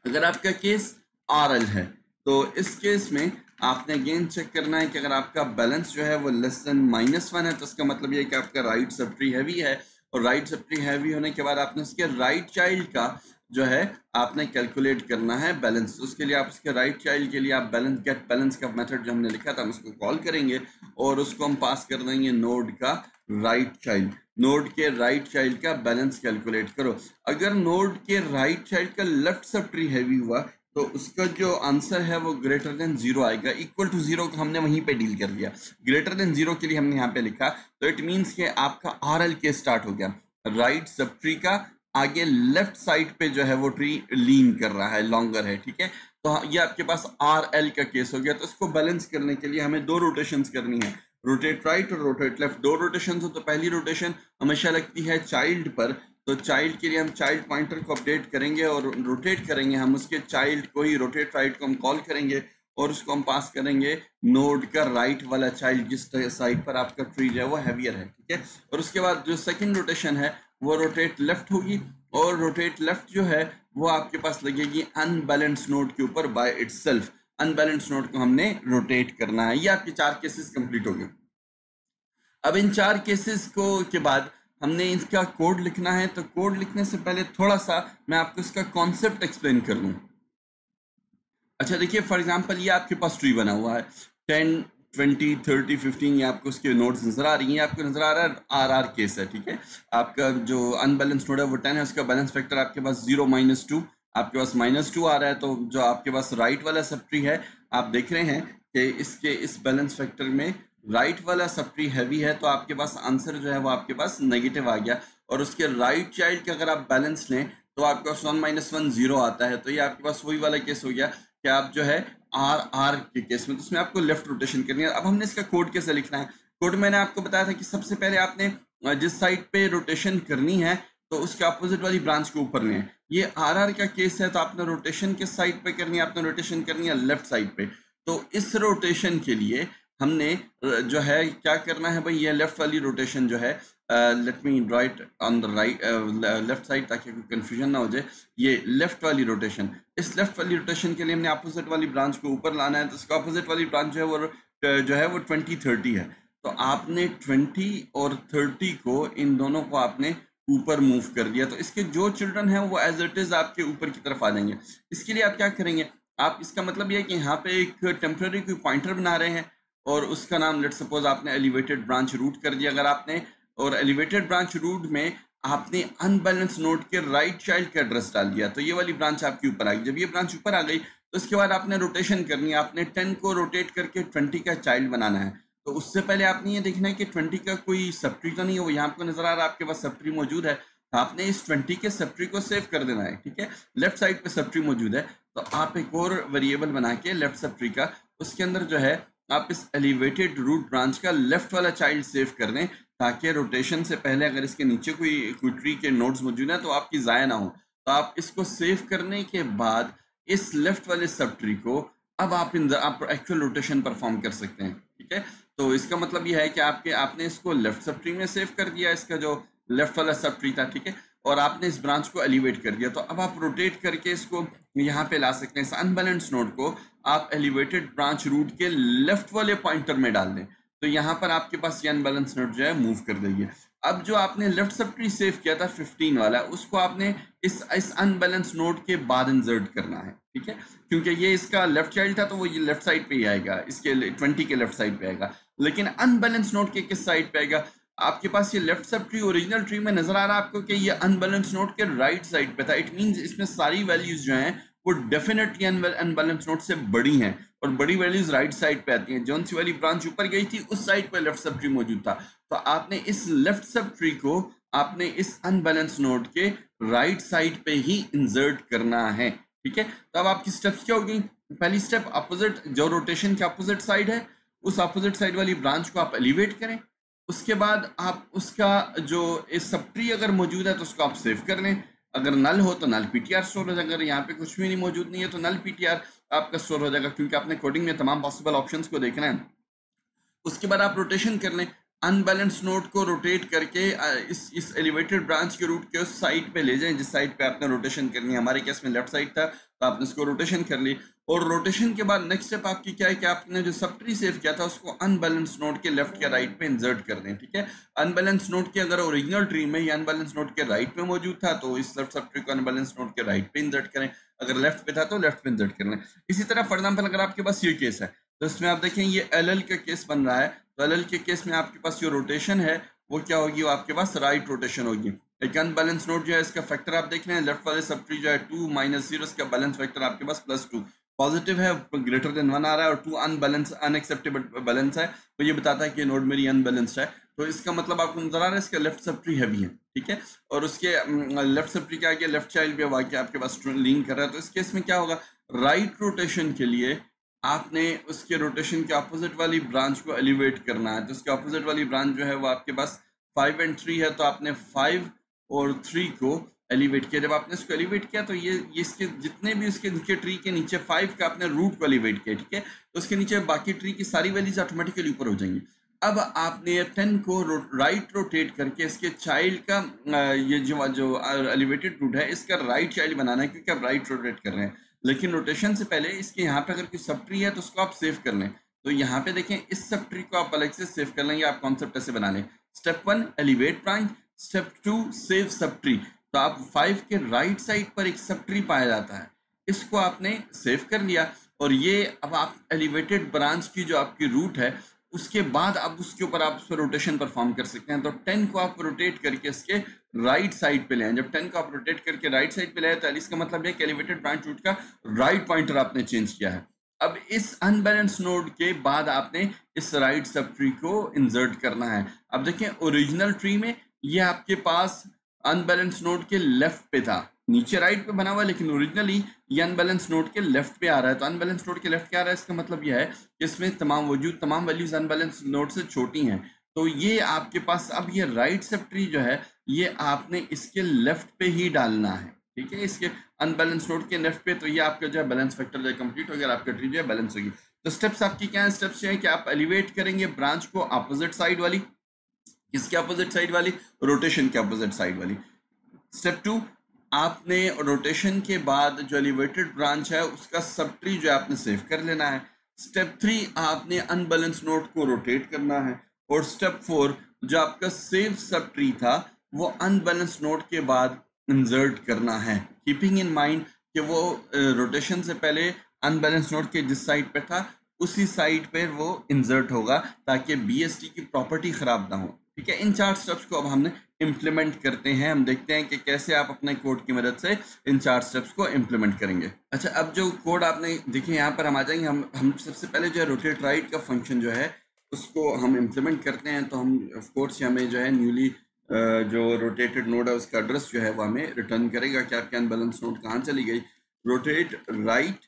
अगर आपका केस RL है तो इस केस में आपने अगेन चेक करना है कि अगर आपका बैलेंस जो है वो लेस देन -1 है, तो इसका मतलब ये है कि आपका राइट सब ट्री हैवी है, और राइट सब ट्री हैवी होने के बाद आपने उसके राइट चाइल्ड का जो है आपने कैलकुलेट करना है बैलेंस। उसके लिए आप उसके राइट चाइल्ड के लिए आप बैलेंस गेट बैलेंस का मेथड जो हमने लिखा था हम उसको कॉल करेंगे, और उसको हम पास कर देंगे नोड का राइट चाइल्ड। नोड के राइट चाइल्ड का बैलेंस कैलकुलेट करो। अगर नोड के राइट चाइल्ड का लेफ्ट सब ट्री हैवी हुआ तो उसका जो आंसर है वो ग्रेटर देन 0 आएगा। इक्वल टू 0 को हमने वहीं पे डील कर लिया, ग्रेटर देन 0 के लिए हमने यहाँ पे लिखा, तो इट मीन्स कि आपका RL के स्टार्ट हो गया। राइट सब ट्री का आगे लेफ्ट साइड पे जो है वो ट्री लीन कर रहा है, लॉन्गर है। ठीक है, तो ये आपके पास RL का केस हो गया। तो इसको बैलेंस करने के लिए हमें दो रोटेशंस करनी है, रोटेट राइट और रोटेट लेफ्ट। दो रोटेशन हो तो पहली रोटेशन हमेशा लगती है चाइल्ड पर, तो चाइल्ड के लिए हम चाइल्ड पॉइंटर को अपडेट करेंगे और रोटेट करेंगे। हम उसके चाइल्ड को ही रोटेट राइट को हम कॉल करेंगे, और उसको हम पास करेंगे नोड का राइट वाला चाइल्ड जिस साइड पर आपका ट्री जो है वो हैवियर है। ठीक है, और उसके बाद जो सेकंड रोटेशन है वो रोटेट लेफ्ट होगी, और रोटेट लेफ्ट जो है वो आपके पास लगेगी अनबैलेंस नोड के ऊपर बाय इटसेल्फ। अनबैलेंस नोड को हमने रोटेट करना है। ये आपके 4 केसेस कंप्लीट हो गए। अब इन 4 केसेस को के बाद हमने इसका कोड लिखना है, तो कोड लिखने से पहले थोड़ा सा मैं आपको इसका कॉन्सेप्ट एक्सप्लेन कर दूं। अच्छा देखिए, फॉर एग्जांपल ये आपके पास ट्री बना हुआ है 10 20 30 15, ये आपको उसके नोड्स नजर आ रही हैं, आपको नजर आ रहा है RR केस है। ठीक है, आपका जो अनबैलेंस नोड है वो 10 है, उसका बैलेंस फैक्टर आपके पास 0 -2, आपके पास -2 आ रहा है। तो जो आपके पास राइट वाला सब ट्री है आप देख रहे हैं कि इसके इस बैलेंस फैक्टर में राइट वाला सब ट्री हैवी है तो आपके पास आंसर जो है वो आपके पास नेगेटिव आ गया, और उसके राइट चाइल्ड के अगर आप बैलेंस लें तो आपके पास 1 - 1 0 आता है। तो ये आपके पास वही वाला केस हो गया कि आप जो है आर आर के केस में, तो उसमें आपको लेफ्ट रोटेशन करनी है। अब हमने इसका कोड कैसे लिखना है? कोड मैंने आपको बताया था कि सबसे पहले आपने जिस साइड पे रोटेशन करनी है तो उसके अपोजिट वाली ब्रांच को ऊपर लें। ये आर आर का केस है तो आपने रोटेशन किस साइड पे करनी है? आपने रोटेशन करनी है लेफ्ट साइड पे। तो इस रोटेशन के लिए हमने जो है क्या करना है भाई, ये लेफ्ट वाली रोटेशन जो है, let me right on the right left side ताकि कोई कंफ्यूजन ना हो जाए। ये लेफ्ट वाली रोटेशन, इस लेफ्ट वाली रोटेशन के लिए हमने अपोजिट वाली ब्रांच को ऊपर लाना है। तो इसका अपोजिट वाली ब्रांच जो है वो 20 30 है। तो आपने 20 और 30 को, इन दोनों को आपने ऊपर मूव कर दिया, तो इसके जो चिल्ड्रन हैं वो एज इट इज आपके ऊपर की तरफ आ जाएंगे। इसके लिए आप क्या करेंगे? आप, इसका मतलब ये है कि यहाँ पे एक टेम्पररी कोई पॉइंटर बना रहे हैं और उसका नाम लेट सपोज आपने एलिवेटेड ब्रांच रूट कर दिया। अगर आपने, और एलिवेटेड ब्रांच रूट में आपने अनबैलेंस नोड के राइट चाइल्ड का एड्रेस डाल दिया, तो ये वाली ब्रांच आपकी ऊपर आ गई। जब ये ब्रांच ऊपर आ गई तो उसके बाद आपने रोटेशन करनी है। आपने 10 को रोटेट करके 20 का चाइल्ड बनाना है। तो उससे पहले आपने ये देखना है कि 20 का कोई सब ट्री तो नहीं है। वो यहाँ आपको नजर आ रहा है आपके पास सब ट्री मौजूद है, तो आपने इस 20 के सब ट्री को सेव कर देना है। ठीक है, लेफ्ट साइड पे सब ट्री मौजूद है, तो आप एक और वेरिएबल बना के लेफ्ट सब ट्री का, उसके अंदर जो है आप इस एलिवेटेड रूट ब्रांच का लेफ्ट वाला चाइल्ड सेव कर दें, ताकि रोटेशन से पहले अगर इसके नीचे कोई ट्री के नोड्स मौजूद हैं तो आपकी ज़ाया ना हो। तो आप इसको सेव करने के बाद इस लेफ्ट वाले सब ट्री को अब आप एक्चुअल रोटेशन परफॉर्म कर सकते हैं। ठीक है, तो इसका मतलब यह है कि आपने इसको लेफ्ट सब ट्री में सेव कर दिया, इसका जो लेफ्ट वाला सब ट्री था। ठीक है, और आपने इस ब्रांच को एलिवेट कर दिया, तो अब आप रोटेट करके इसको यहाँ पे ला सकते हैं। इस अनबैलेंस नोड को आप एलिवेटेड ब्रांच रूट के लेफ्ट वाले पॉइंटर में डाल दें, तो यहाँ पर आपके पास ये अनबैलेंस नोड जो है मूव कर देगी। अब जो आपने लेफ्ट सब ट्री सेव किया था 15 वाला, उसको आपने इस अनबैलेंस नोड के बाद इंसर्ट करना है। ठीक है, क्योंकि ये इसका लेफ्ट चाइल्ड था तो वो ये लेफ्ट साइड पे ही आएगा, इसके 20 के लेफ्ट साइड पे आएगा। लेकिन अनबैलेंस नोड के किस साइड पे आएगा? आपके पास ये left sub tree original tree में नजर आ रहा है आपको कि ये अनबैलेंस नोड के राइट साइड पे था। इट मींस इसमें सारी वैल्यूज जो हैं वो डेफिनेटली अनबैलेंस नोड से बड़ी हैं, और बड़ी वैल्यूज राइट साइड पे आती हैं। जौन सी वाली ब्रांच ऊपर गई थी उस साइड पे लेफ्ट सब ट्री मौजूद था, तो आपने इस लेफ्ट सब ट्री को आपने इस अनबैलेंस नोड के राइट साइड पे ही इंसर्ट करना है। ठीक है, तो अब आपकी स्टेप्स क्या होगी? पहली स्टेप, अपोजिट जो रोटेशन के अपोजिट साइड है उस अपोजिट साइड वाली ब्रांच को आप एलिवेट करें। उसके बाद आप उसका जो इस सब ट्री अगर मौजूद है तो उसको आप सेव कर लें। अगर नल हो तो नल पीटीआर स्टोर हो जाएगा, अगर यहाँ पे कुछ भी नहीं मौजूद नहीं है तो नल पीटीआर आपका स्टोर हो जाएगा, क्योंकि आपने कोडिंग में तमाम पॉसिबल ऑप्शंस को देखना है। उसके बाद आप रोटेशन कर लें, अनबैलेंस नोड को रोटेट करके इस एलिवेटेड ब्रांच के रूट के उस साइड पे ले जाएं जिस साइड पे आपने रोटेशन करनी है। हमारे केस में लेफ्ट साइड था तो आपने इसको रोटेशन कर ली, और रोटेशन के बाद नेक्स्ट स्टेप आपकी क्या है कि आपने जो सब ट्री सेव किया था उसको अनबैलेंस नोड के लेफ्ट या राइट पे इंसर्ट कर दें। ठीक है, अनबैलेंस नोड के अगर ओरिजिनल ट्री में या अनबैलेंस नोड के राइट पे मौजूद था तो इस लेफ्ट सब ट्री को अनबैलेंस नोड के राइट पे इंसर्ट करें, अगर लेफ्ट पे था तो लेफ्ट पे इंसर्ट कर लें। इसी तरह फॉर एग्जाम्पल अगर आपके पास ये केस है तो इसमें आप देखें ये एल का केस बन रहा है, तो एल के केस में आपके पास जो रोटेशन है वो क्या होगी? वो आपके पास राइट रोटेशन होगी। एक अनबैलेंस नोड जो है इसका फैक्टर आप देख रहे हैं, लेफ्ट वाले सब ट्री जो है 2 - 0, इसका बैलेंस फैक्टर आपके पास +2 पॉजिटिव है, ग्रेटर देन 1 आ रहा है, और 2 अनबैलेंस अनएक्सेप्टेबल बैलेंस है, तो ये बताता है कि नोड मेरी अनबैलेंस्ड है। तो इसका मतलब आपको नजर आ रहा है इसका लेफ्ट सब ट्री हैवी है। ठीक है, और उसके लेफ्ट सब ट्री के आगे लेफ्ट चाइल्ड भी वाकई आपके पास लिंक कर रहा है। तो इस केस में क्या होगा? राइट रोटेशन के लिए आपने उसके रोटेशन के अपोजिट वाली ब्रांच को एलिवेट करना है। तो उसके अपोजिट वाली ब्रांच जो है वो आपके पास 5 और 3 है, तो आपने 5 और 3 को एलिवेट किया। जब आपने इसको एलिवेट किया तो ये इसके जितने भी उसके नीचे ट्री के नीचे 5 का आपने रूट को एलिवेट किया। ठीक है, तो उसके नीचे बाकी ट्री की सारी वैल्यूज ऑटोमेटिकली ऊपर हो जाएंगी। अब आपने 10 को राइट रोटेट करके इसके चाइल्ड का ये जो एलिवेटेड रूट है इसका राइट चाइल्ड बनाना है, क्योंकि आप राइट रोटेट कर रहे हैं। लेकिन रोटेशन से पहले इसके यहाँ पे अगर कोई सब ट्री है तो उसको आप सेव कर लें। तो यहाँ पे देखें इस सब ट्री को आप अलग से सेव कर लेंगे। आप कॉन्सेप्ट ऐसे बना लें, step 1 elevate branch, step 2 save sub tree. तो आप 5 के राइट साइड पर एक सब ट्री पाया जाता है, इसको आपने सेव कर लिया, और ये अब आप एलिवेटेड ब्रांच की जो आपकी रूट है उसके बाद अब उसके ऊपर आप उस पर रोटेशन परफॉर्म कर सकते हैं। तो 10 को आप रोटेट करके इसके राइट साइड पे ले आए। जब 10 को आप रोटेट करके राइट साइड पे ले आए तो इसका मतलब है कि एलिवेटेड ब्रांच रूट का राइट पॉइंटर आपने चेंज किया है। अब इस अनबैलेंस नोड के बाद आपने इस राइट सब ट्री को इंसर्ट करना है। अब देखें ओरिजिनल ट्री में ये आपके पास अनबैलेंस नोड के लेफ्ट पे था, नीचे राइट पे बना हुआ, लेकिन ओरिजिनली ये अनबैलेंस नोड के लेफ्ट पे आ रहा है। तो अनबैलेंस नोड के लेफ्ट पे आ रहा है, इसका मतलब यह है कि इसमें तमाम वैल्यूज अनबैलेंस नोड से छोटी हैं। तो ये आपके पास अब ये राइट सब ट्री जो है ये आपने इसके लेफ्ट पे ही डालना है, ठीक है, इसके अनबैलेंस नोड के लेफ्ट पे। तो ये आपका जो है बैलेंस फैक्टर जो है कंप्लीट हो गया, आपका ट्री जो है बैलेंस होगी। तो स्टेप्स आपकी क्या है? स्टेप्स जो है कि आप एलिवेट करेंगे ब्रांच को अपोजिट साइड वाली, किसके अपोजिट साइड वाली? रोटेशन के अपोजिट साइड वाली। स्टेप 2, आपने रोटेशन के बाद जो एलिवेटेड ब्रांच है उसका सब ट्री जो है आपने सेव कर लेना है। स्टेप 3, आपने अनबैलेंस नोड को रोटेट करना है। और स्टेप 4, जो आपका सेव सब ट्री था वो अनबैलेंस नोड के बाद इंसर्ट करना है, कीपिंग इन माइंड कि वो रोटेशन से पहले अनबैलेंस नोड के जिस साइड पे था उसी साइड पे वो इंसर्ट होगा, ताकि बीएसटी की प्रॉपर्टी खराब ना हो, ठीक है। इन 4 स्टेप्स को अब हमने इम्प्लीमेंट करते हैं। हम देखते हैं कि कैसे आप अपने कोड की मदद से इन 4 स्टेप्स को इम्प्लीमेंट करेंगे। अच्छा, अब जो कोड आपने देखिए यहाँ पर हम आ जाएंगे। हम सबसे पहले जो है रोटेट राइट का फंक्शन जो है उसको हम इम्प्लीमेंट करते हैं। तो हम ऑफ कोर्स हमें जो है न्यूली जो रोटेटेड नोड है उसका एड्रेस जो है वो हमें रिटर्न करेगा कि आपके अनबैलेंस नोड कहाँ चली गई। रोटेट राइट,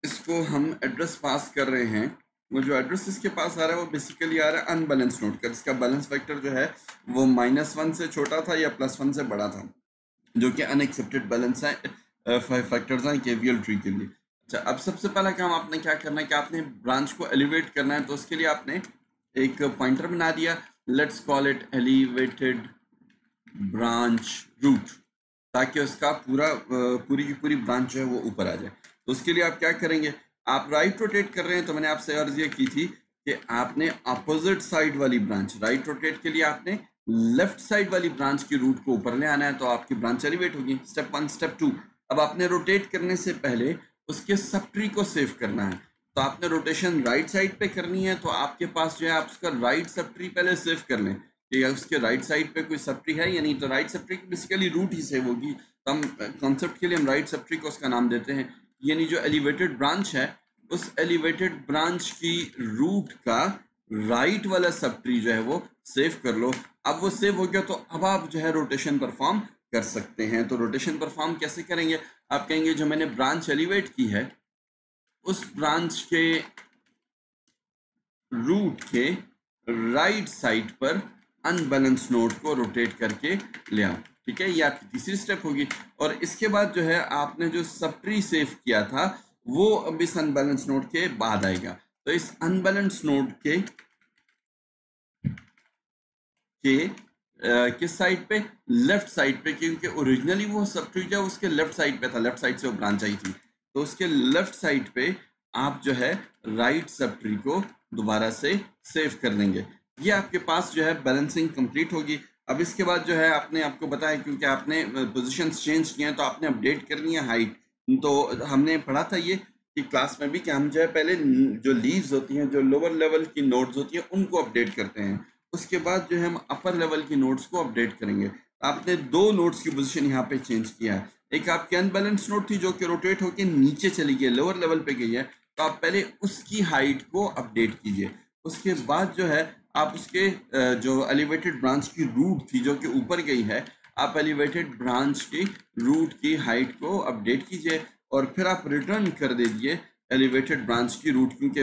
इसको हम एड्रेस पास कर रहे हैं। वो जो एड्रेस इसके पास आ रहा है वो बेसिकली आ रहा है अनबैलेंस नोड का, इसका बैलेंस फैक्टर जो है वो -1 से छोटा था या +1 से बड़ा था, जो कि अनएक्सेप्टेड बैलेंस है फैक्टर्स हैं केवीएल ट्री के लिए। अच्छा, अब सबसे पहला काम आपने क्या करना है कि आपने ब्रांच को एलिवेट करना है। तो उसके लिए आपने एक पॉइंटर बना दिया, let's call it elevated branch root, ताकि उसका पूरी की पूरी ब्रांच जो है वो ऊपर आ जाए। तो उसके लिए आप क्या करेंगे? आप राइट रोटेट कर रहे हैं, तो मैंने आपसे अर्ज ये की थी कि आपने अपोजिट साइड वाली ब्रांच, राइट रोटेट के लिए आपने लेफ्ट साइड वाली ब्रांच की रूट को ऊपर ले आना है, तो आपकी ब्रांच एलिवेट होगी। स्टेप 1। स्टेप 2, अब आपने रोटेट करने से पहले उसके सब ट्री को सेव करना है। तो आपने रोटेशन राइट साइड पे करनी है, तो आपके पास जो है आप उसका राइट सब ट्री पहले सेव कर लें कि उसके राइट साइड पे कोई सब ट्री है या नहीं। तो right subtree basically root ही सेव होगी। तो हम कॉन्सेप्ट के लिए हम राइट सब ट्री को उसका नाम देते हैं, यानी जो एलिवेटेड ब्रांच है उस एलिवेटेड ब्रांच की रूट का राइट वाला सब ट्री जो है वो सेव कर लो। अब वो सेव हो गया, तो अब आप जो है रोटेशन परफॉर्म कर सकते हैं। तो रोटेशन परफॉर्म कैसे करेंगे? आप कहेंगे जो मैंने ब्रांच एलिवेट की है उस ब्रांच के रूट के राइट साइड पर अनबैलेंस नोड को रोटेट करके ले आओ, ठीक है। ये आपकी तीसरी स्टेप होगी। और इसके बाद जो है आपने जो सब ट्री सेव किया था वो अब इस अनबैलेंस नोड के बाद आएगा। तो इस अनबैलेंस नोड के किस साइड पे? लेफ्ट साइड पे, क्योंकि ओरिजिनली वो सब ट्री जो उसके लेफ्ट साइड पे था, लेफ्ट साइड से वो ब्रांच आई थी। तो उसके लेफ्ट साइड पे आप जो है राइट सब ट्री को दोबारा से सेव कर देंगे। ये आपके पास जो है बैलेंसिंग कंप्लीट होगी। अब इसके बाद जो है आपने आपको बताया, क्योंकि आपने पोजीशंस चेंज किए हैं तो आपने अपडेट करनी है हाइट। तो हमने पढ़ा था ये कि क्लास में भी कि हम जो है पहले जो लीव्स होती हैं, जो लोअर लेवल की नोड्स होती हैं उनको अपडेट करते हैं, उसके बाद जो है हम अपर लेवल की नोड्स को अपडेट करेंगे। आपने 2 नोड्स की पोजीशन यहाँ पे चेंज किया है। एक आपकी अनबैलेंस नोड थी जो कि रोटेट होकर नीचे चली गई, लोअर लेवल पे गई है, तो आप पहले उसकी हाइट को अपडेट कीजिए। उसके बाद जो है आप उसके जो एलिवेटेड ब्रांच की रूट थी जो कि ऊपर गई है, आप एलिवेटेड ब्रांच की रूट की हाइट को अपडेट कीजिए और फिर आप रिटर्न कर दीजिए एलिवेटेड ब्रांच की रूट, क्योंकि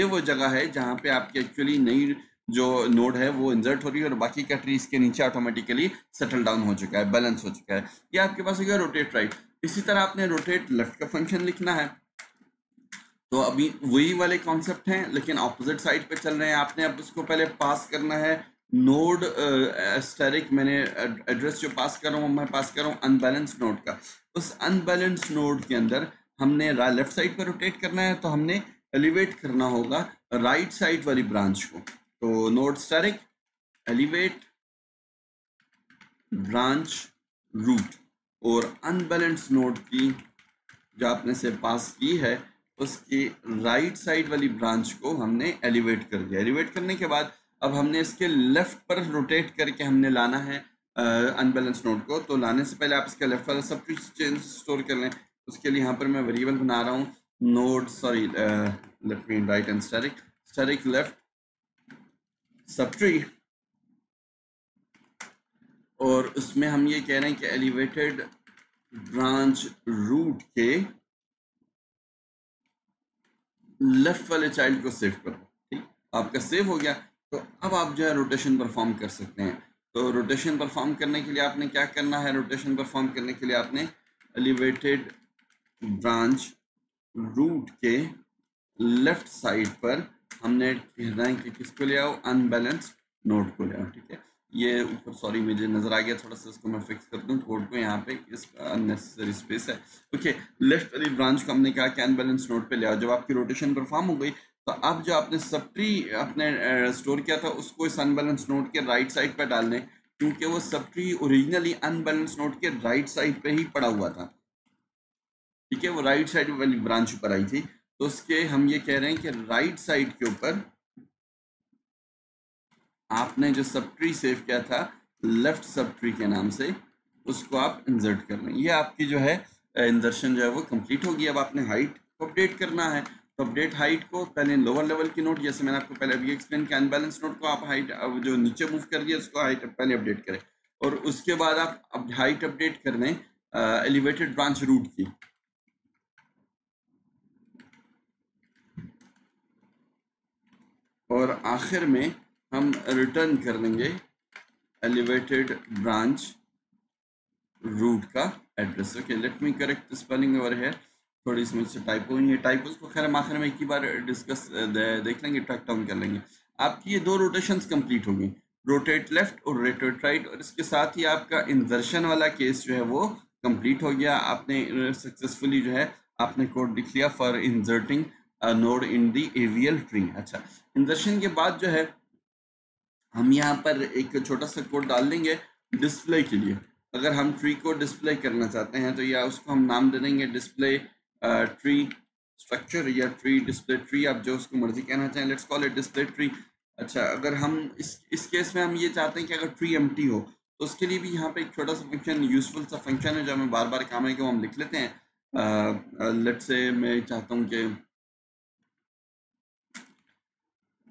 वो जगह है जहाँ पे आपकी एक्चुअली नई जो नोड है वो इंसर्ट हो रही है और बाकी का ट्री इसके नीचे ऑटोमेटिकली सेटल डाउन हो चुका है, बैलेंस हो चुका है। ये आपके पास हो गया रोटेट राइट। इसी तरह आपने रोटेट लेफ्ट का फंक्शन लिखना है। तो अभी वही वाले कॉन्सेप्ट हैं लेकिन ऑपोजिट साइड पे चल रहे हैं। आपने अब उसको पहले पास करना है नोड एस्टेरिक, मैंने एड्रेस जो पास कर रहा हूँ मैं पास कर रहा हूँ अनबैलेंस नोड का। उस अनबैलेंस नोड के अंदर हमने लेफ्ट साइड पर रोटेट करना है, तो हमने एलिवेट करना होगा राइट साइड वाली ब्रांच को। तो node asterisk elevate branch root, और अनबैलेंस नोड की जो आपने से पास की है उसकी राइट साइड वाली ब्रांच को हमने एलिवेट कर दिया। एलिवेट करने के बाद अब हमने इसके लेफ्ट पर रोटेट करके हमने लाना है अनबैलेंस नोड को। तो लाने से पहले आप इसका लेफ्ट वाला सब कुछ चेंज स्टोर कर लें। उसके लिए यहाँ पर मैं वेरिएबल बना रहा हूँ node, sorry, let me write in static left subtree, और उसमें हम ये कह रहे हैं कि एलिवेटेड ब्रांच रूट के लेफ्ट वाले चाइल्ड को सेव करो। ठीक, आपका सेव हो गया, तो अब आप जो है रोटेशन परफॉर्म कर सकते हैं। तो रोटेशन परफॉर्म करने के लिए आपने क्या करना है, रोटेशन परफॉर्म करने के लिए आपने एलिवेटेड ब्रांच रूट के लेफ्ट साइड पर हमने कहना है कि किसको ले आओ, अनबैलेंस्ड नोड को ले आओ। ठीक है, ये ऊपर सॉरी मुझे नजर आ गया थोड़ा सा, इसको मैं फिक्स कर दूं कोड को, यहाँ पे इस अननेसेसरी स्पेस है। ओके, लेफ्ट वाली ब्रांच को हमने कहा कि अनबैलेंस्ड नोड पे ले आओ। जब आपकी रोटेशन परफॉर्म हो गई, तो अब जो आपने सब ट्री अपने स्टोर किया था उसको इस अनबैलेंस्ड नोड के राइट साइड पर डाल दें, क्योंकि वो sub tree originally unbalanced node के राइट साइड पे ही पड़ा हुआ था। ठीक है, वो राइट साइड वाली ब्रांच ऊपर आई थी, तो उसके हम ये कह रहे हैं कि राइट साइड के ऊपर आपने जो सब ट्री सेव किया था लेफ्ट सब ट्री के नाम से, उसको आप इंसर्ट कर लें। ये आपकी जो है इंसर्शन जो है वो कंप्लीट होगी। अब आपने हाइट को अपडेट करना है, तो अपडेट हाइट को पहले लोअर लेवल की नोट, जैसे मैंने आपको पहले अभी एक्सप्लेन किया, अनबैलेंस नोट को आप हाइट जो नीचे मूव कर दिया उसको हाइट पहले अपडेट करें, और उसके बाद आप हाइट अपडेट कर लें एलिवेटेड ब्रांच रूट की। और आखिर में हम रिटर्न कर लेंगे एलिवेटेड ब्रांच रूट का address. Okay, let me correct the spelling over here, थोड़ी इसमें से टाइपो हुई है, टाइपोस को खैर हम आखिर में एक ही बार डिस्कस देख लेंगे, ट्रैक डाउन कर लेंगे। आपकी ये दो रोटेशंस कंप्लीट होगी, रोटेट लेफ्ट और रोटेट राइट, और इसके साथ ही आपका इंसर्शन वाला केस जो है वो कंप्लीट हो गया। आपने सक्सेसफुली जो है आपने कोड लिख लिया for inserting node in the AVL tree. अच्छा, इंसर्शन के बाद जो है हम यहाँ पर एक छोटा सा कोड डाल देंगे डिस्प्ले के लिए। अगर हम ट्री को डिस्प्ले करना चाहते हैं तो या उसको हम नाम दे देंगे डिस्प्ले ट्री स्ट्रक्चर या ट्री डिस्प्ले ट्री, आप जो उसको मर्जी कहना चाहें, let's call it display tree. अच्छा, अगर हम इस केस में हम ये चाहते हैं कि अगर ट्री एम्प्टी हो, तो उसके लिए भी यहाँ पे एक छोटा सा फंक्शन, यूजफुल सा फंक्शन है जो हमें बार बार काम है कि वो हम लिख लेते हैं। लेट्स से मैं चाहता हूँ कि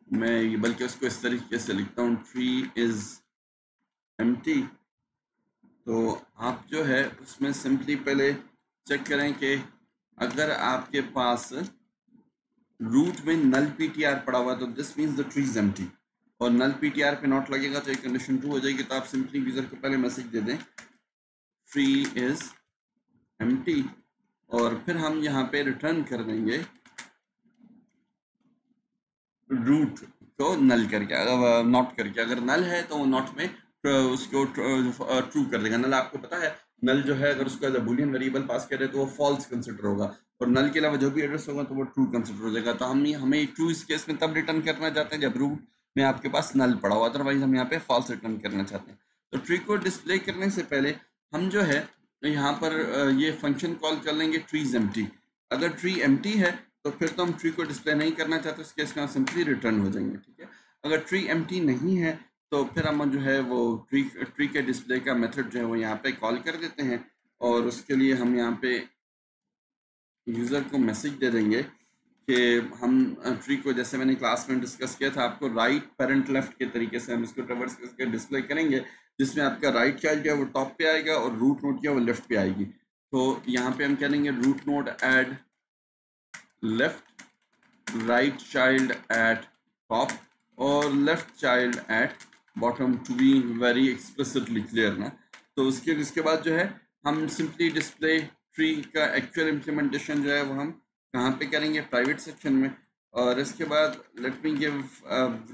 मैं बल्कि उसको इस तरीके से लिखता हूँ, ट्री इज एम्प्टी। तो आप जो है उसमें सिंपली पहले चेक करें कि अगर आपके पास रूट में नल पीटीआर पड़ा हुआ तो this means the tree is empty, और नल पीटीआर पे नॉट लगेगा तो एक कंडीशन ट्रू हो जाएगी। तो आप सिंपली यूजर को पहले मैसेज दे दें ट्री इज एम्प्टी, और फिर हम यहाँ पे रिटर्न कर देंगे रूट को नल करके, अगर नॉट करके, अगर नल है तो वो नॉट में उसको ट्रू कर देगा। नल आपको पता है, नल जो है अगर उसको as a Boolean variable pass करे तो वो फॉल्स कंसिडर होगा, और नल के अलावा जो भी एड्रेस होगा तो वो ट्रू कंसिडर हो जाएगा। तो हमें ट्रू इस केस में तब रिटर्न करना चाहते हैं जब रूट में आपके पास नल पड़ा हो, अदरवाइज हम यहाँ पे फॉल्स रिटर्न करना चाहते हैं। तो ट्री को डिस्प्ले करने से पहले हम जो है यहाँ पर ये फंक्शन कॉल कर लेंगे ट्रीज एम्प्टी। अगर ट्री एम्प्टी है तो फिर तो हम ट्री को डिस्प्ले नहीं करना चाहते, इस केस में हम सिंपली रिटर्न हो जाएंगे। ठीक है, अगर ट्री एम्प्टी नहीं है तो फिर हम जो है वो ट्री के डिस्प्ले का मेथड जो है वो यहाँ पे कॉल कर देते हैं, और उसके लिए हम यहाँ पे यूज़र को मैसेज दे देंगे कि हम ट्री को, जैसे मैंने क्लास में डिस्कस किया था, आपको राइट पेरेंट लेफ्ट के तरीके से हम इसको ट्रैवर्स करके डिस्प्ले करेंगे, जिसमें आपका राइट चाइल्ड जो है वो टॉप पे आएगा और रूट नोड जो है वो लेफ्ट पे आएगी। तो यहाँ पे हम कहेंगे root node add left, right child at top और left child at bottom, to be very explicitly clear ना। तो उसके बाद जो है हम सिंपली डिस्प्ले ट्री का एक्चुअल इम्प्लीमेंटेशन जो है वो हम कहाँ पे करेंगे, प्राइवेट सेक्शन में। और इसके बाद let me give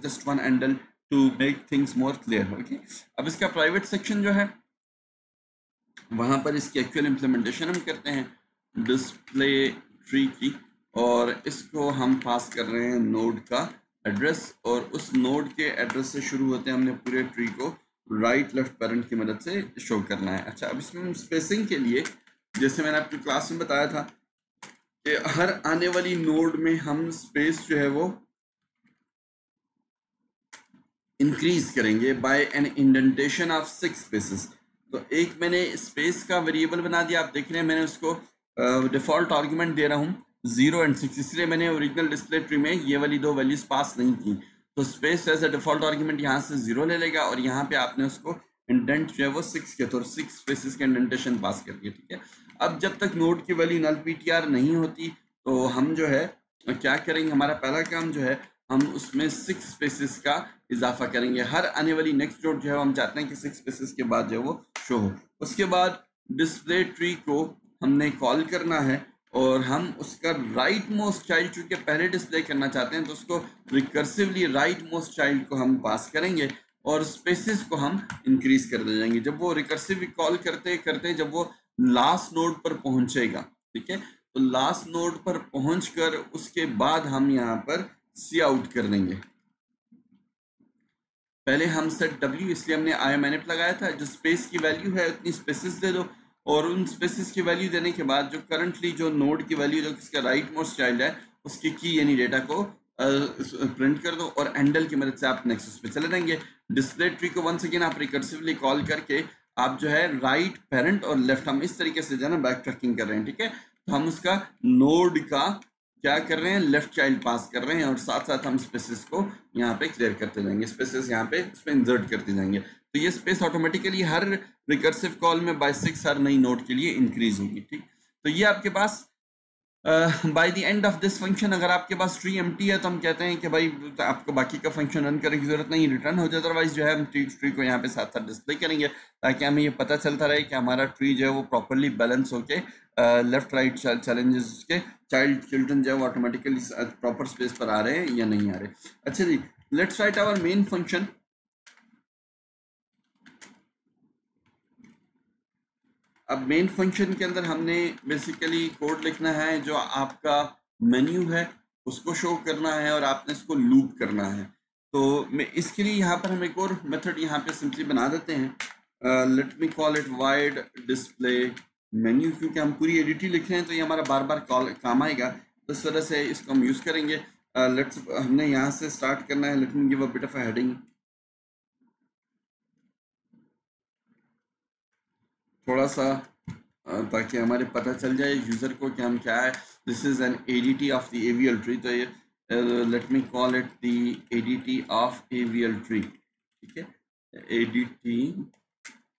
just one handle to make things more clear. Okay, अब इसका प्राइवेट सेक्शन जो है वहाँ पर इसकी एक्चुअल इम्प्लीमेंटेशन हम करते हैं डिस्प्ले ट्री की, और इसको हम पास कर रहे हैं नोड का एड्रेस, और उस नोड के एड्रेस से शुरू होते हैं हमने पूरे ट्री को राइट लेफ्ट पेरेंट की मदद से शो करना है। अच्छा, अब इसमें हम स्पेसिंग के लिए, जैसे मैंने आपकी क्लास में बताया था कि हर आने वाली नोड में हम स्पेस जो है वो इंक्रीज करेंगे by an indentation of 6 spaces. तो एक मैंने स्पेस का वेरिएबल बना दिया, आप देख रहे हैं मैंने उसको डिफॉल्ट आर्गुमेंट दे रहा हूँ 0 एंड 6, इसलिए मैंने ओरिजिनल डिस्प्ले ट्री में ये वाली दो वैल्यूज पास नहीं की। तो space as a default argument यहाँ से 0 ले लेगा और यहाँ पे आपने उसको इंडेंट जो है वो 6 के, तो 6 स्पेसिस के इंडेंटेशन पास कर दिए, ठीक है। अब जब तक नोड की वैल्यू नल पीटीआर नहीं होती तो हम जो है क्या करेंगे, हमारा पहला काम जो है हम उसमें 6 स्पेसिस का इजाफा करेंगे। हर आने वाली नेक्स्ट नोड जो है हम चाहते हैं कि 6 स्पेसिस के बाद जो है वो शो हो। उसके बाद डिस्प्ले ट्री को हमने कॉल करना है और हम उसका राइट मोस्ट चाइल्ड चूंकि पहले डिस्प्ले करना चाहते हैं तो उसको रिकर्सिवली राइट मोस्ट चाइल्ड को हम पास करेंगे और स्पेसिस को हम इंक्रीज कर दे जाएंगे। जब वो रिकर्सिव कॉल करते करते जब वो लास्ट नोड पर पहुंचेगा, ठीक है, तो लास्ट नोड पर पहुंचकर उसके बाद हम यहाँ पर सी आउट कर देंगे। पहले हम सेट w, इसलिए हमने IMNF लगाया था, जो स्पेस की वैल्यू है उतनी स्पेसिस दे दो और उन स्पेसिस की वैल्यू देने के बाद जो करंटली जो नोड की वैल्यू जो किसका राइट मोस्ट चाइल्ड है उसकी की यानी डेटा को प्रिंट कर दो और एंडल की मदद से आप नेक्सस पे चले जाएंगे। डिस्प्ले ट्री को वंस अगेन आप रिकर्सिवली कॉल करके आप जो है राइट पेरेंट और लेफ्ट, हम इस तरीके से जो है ना बैक ट्रैकिंग कर रहे हैं, ठीक है। तो हम उसका नोड का क्या कर रहे हैं, लेफ्ट चाइल्ड पास कर रहे हैं और साथ साथ हम स्पेसिस को यहाँ पे क्लियर करते जाएंगे, स्पेसिस यहाँ पे उसमें इंसर्ट करते जाएंगे। तो ये स्पेस ऑटोमेटिकली हर रिकर्सिव कॉल में बाय 6 हर नई नोड के लिए इंक्रीज होगी, ठीक। तो ये आपके पास by the end of this function अगर आपके पास ट्री एम्प्टी है तो हम कहते हैं कि भाई आपको बाकी का फंक्शन रन करने की जरूरत नहीं, रिटर्न हो जाए। अदरवाइज जो है हम ट्री को यहाँ पे साथ साथ डिस्प्ले करेंगे ताकि हमें ये पता चलता रहे कि हमारा ट्री जो है वो प्रॉपरली बैलेंस होके लेफ्ट राइट चैलेंजेस उसके चिल्ड्रन जो है वो ऑटोमेटिकली प्रॉपर स्पेस पर आ रहे हैं या नहीं आ रहे। अच्छा जी, let's write our main function. अब मेन फंक्शन के अंदर हमने बेसिकली कोड लिखना है, जो आपका मेन्यू है उसको शो करना है और आपने इसको लूप करना है। तो मैं इसके लिए यहाँ पर हम एक और मेथड यहाँ पे सिंपली बना देते हैं। Let me call it wide display menu, क्योंकि हम पूरी एडिटी लिख रहे हैं तो ये हमारा बार बार काम आएगा, तो इस तरह से इसको हम यूज़ करेंगे। हमने यहाँ से स्टार्ट करना है। Let me give a bit of a heading, थोड़ा सा ताकि हमारे पता चल जाए यूज़र को कि हम क्या है। This is an ADT of the AVL tree, तो ये let me call it the ADT of AVL tree, ठीक है, एडीटी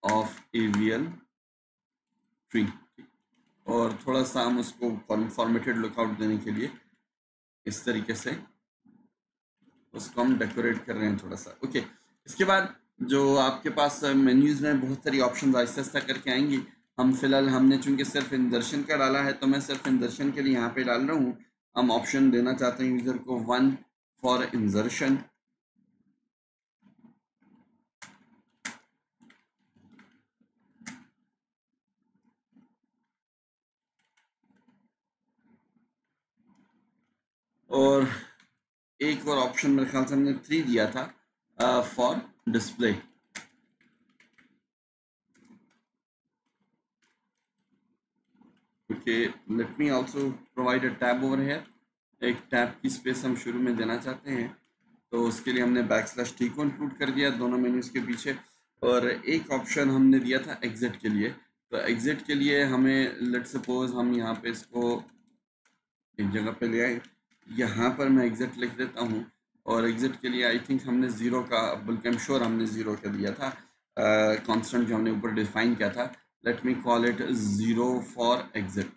ऑफ एवीएल ट्री। और थोड़ा सा हम उसको फॉर्मेटेड लुकआउट देने के लिए इस तरीके से उसको हम डेकोरेट कर रहे हैं थोड़ा सा, ओके। इसके बाद जो आपके पास मेन्यूज़ में बहुत सारी ऑप्शंस आहिस्ता आहिस्ता करके आएंगी। हम फिलहाल हमने चूंकि सिर्फ इंदर्शन का डाला है तो मैं सिर्फ इंदर्शन के लिए यहाँ पे डाल रहा हूँ। हम ऑप्शन देना चाहते हैं यूज़र को 1 फॉर इंजर्शन, और एक और ऑप्शन मेरे ख्याल से हमने 3 दिया था for display. Okay, let me also provide a tab over here. एक टैब की स्पेस हम शुरू में देना चाहते हैं तो उसके लिए हमने \t को इंक्लूड कर दिया दोनों मेन्यूज़ के पीछे। और एक ऑप्शन हमने दिया था एग्जिट के लिए, तो एग्जिट के लिए हमें लेट सपोज हम यहाँ पे इसको एक जगह पे ले आए, यहाँ पर मैं एग्जिट लिख देता हूँ और एग्जिट के लिए आई थिंक हमने 0 का, बल्कि I'm sure हमने 0 का दिया था कांस्टेंट जो हमने ऊपर डिफाइन किया था। Let me call it 0 for exit.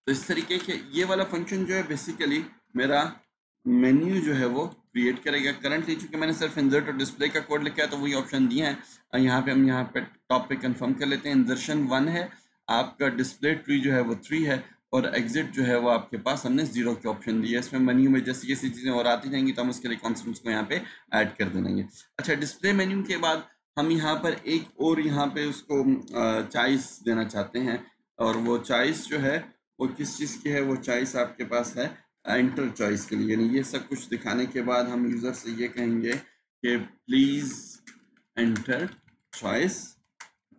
तो इस तरीके के ये वाला फंक्शन जो है बेसिकली मेरा मेन्यू जो है वो क्रिएट करेगा। करंटली चूंकि मैंने सिर्फ इंसर्ट और डिस्प्ले का कोड लिखा है तो वही ऑप्शन दिए हैं। यहाँ पे हम यहाँ पे टॉप पे कंफर्म कर लेते हैं, इंसर्शन 1 है, आपका डिस्प्ले ट्री जो है वो 3 है और एग्जिट जो है वो आपके पास हमने 0 के ऑप्शन दिए। इसमें मेन्यू में जैसी जैसी चीज़ें और आती जाएंगी तो हम उसके लिए कॉन्स्टेंट्स को यहाँ पे ऐड कर देंगे। अच्छा, डिस्प्ले मेन्यू के बाद हम यहाँ पर एक और यहाँ पे उसको चॉइस देना चाहते हैं और वो चॉइस जो है वो किस चीज़ की है, वो चॉइस आपके पास है एंटर चॉइस के लिए। यानी ये सब कुछ दिखाने के बाद हम यूज़र से ये कहेंगे कि please enter choice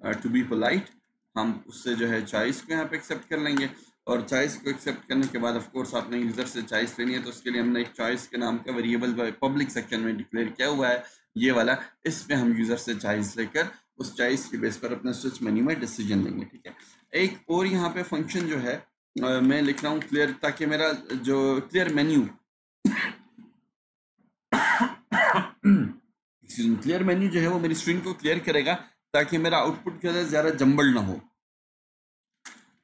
to be polite. हम उससे जो है चॉइस को यहाँ पे एक्सेप्ट कर लेंगे और चॉइस को एक्सेप्ट करने के बाद ऑफ कोर्स आपने यूज़र से चॉइस लेनी है तो उसके लिए हमने एक चॉइस के नाम का वेरिएबल पब्लिक सेक्शन में डिक्लेयर किया हुआ है ये वाला। इसमें हम यूज़र से चॉइस लेकर उस चॉइस के बेस पर अपने स्विच मेन्यू में डिसीजन लेंगे, ठीक है। एक और यहाँ पे फंक्शन जो है मैं लिख रहा हूँ क्लियर, ताकि मेरा जो क्लियर मेन्यू क्लियर मेन्यू जो है वो मेरी स्ट्रिंग को क्लियर करेगा, ताकि मेरा आउटपुट के अंदर ज़्यादा जंबल ना हो।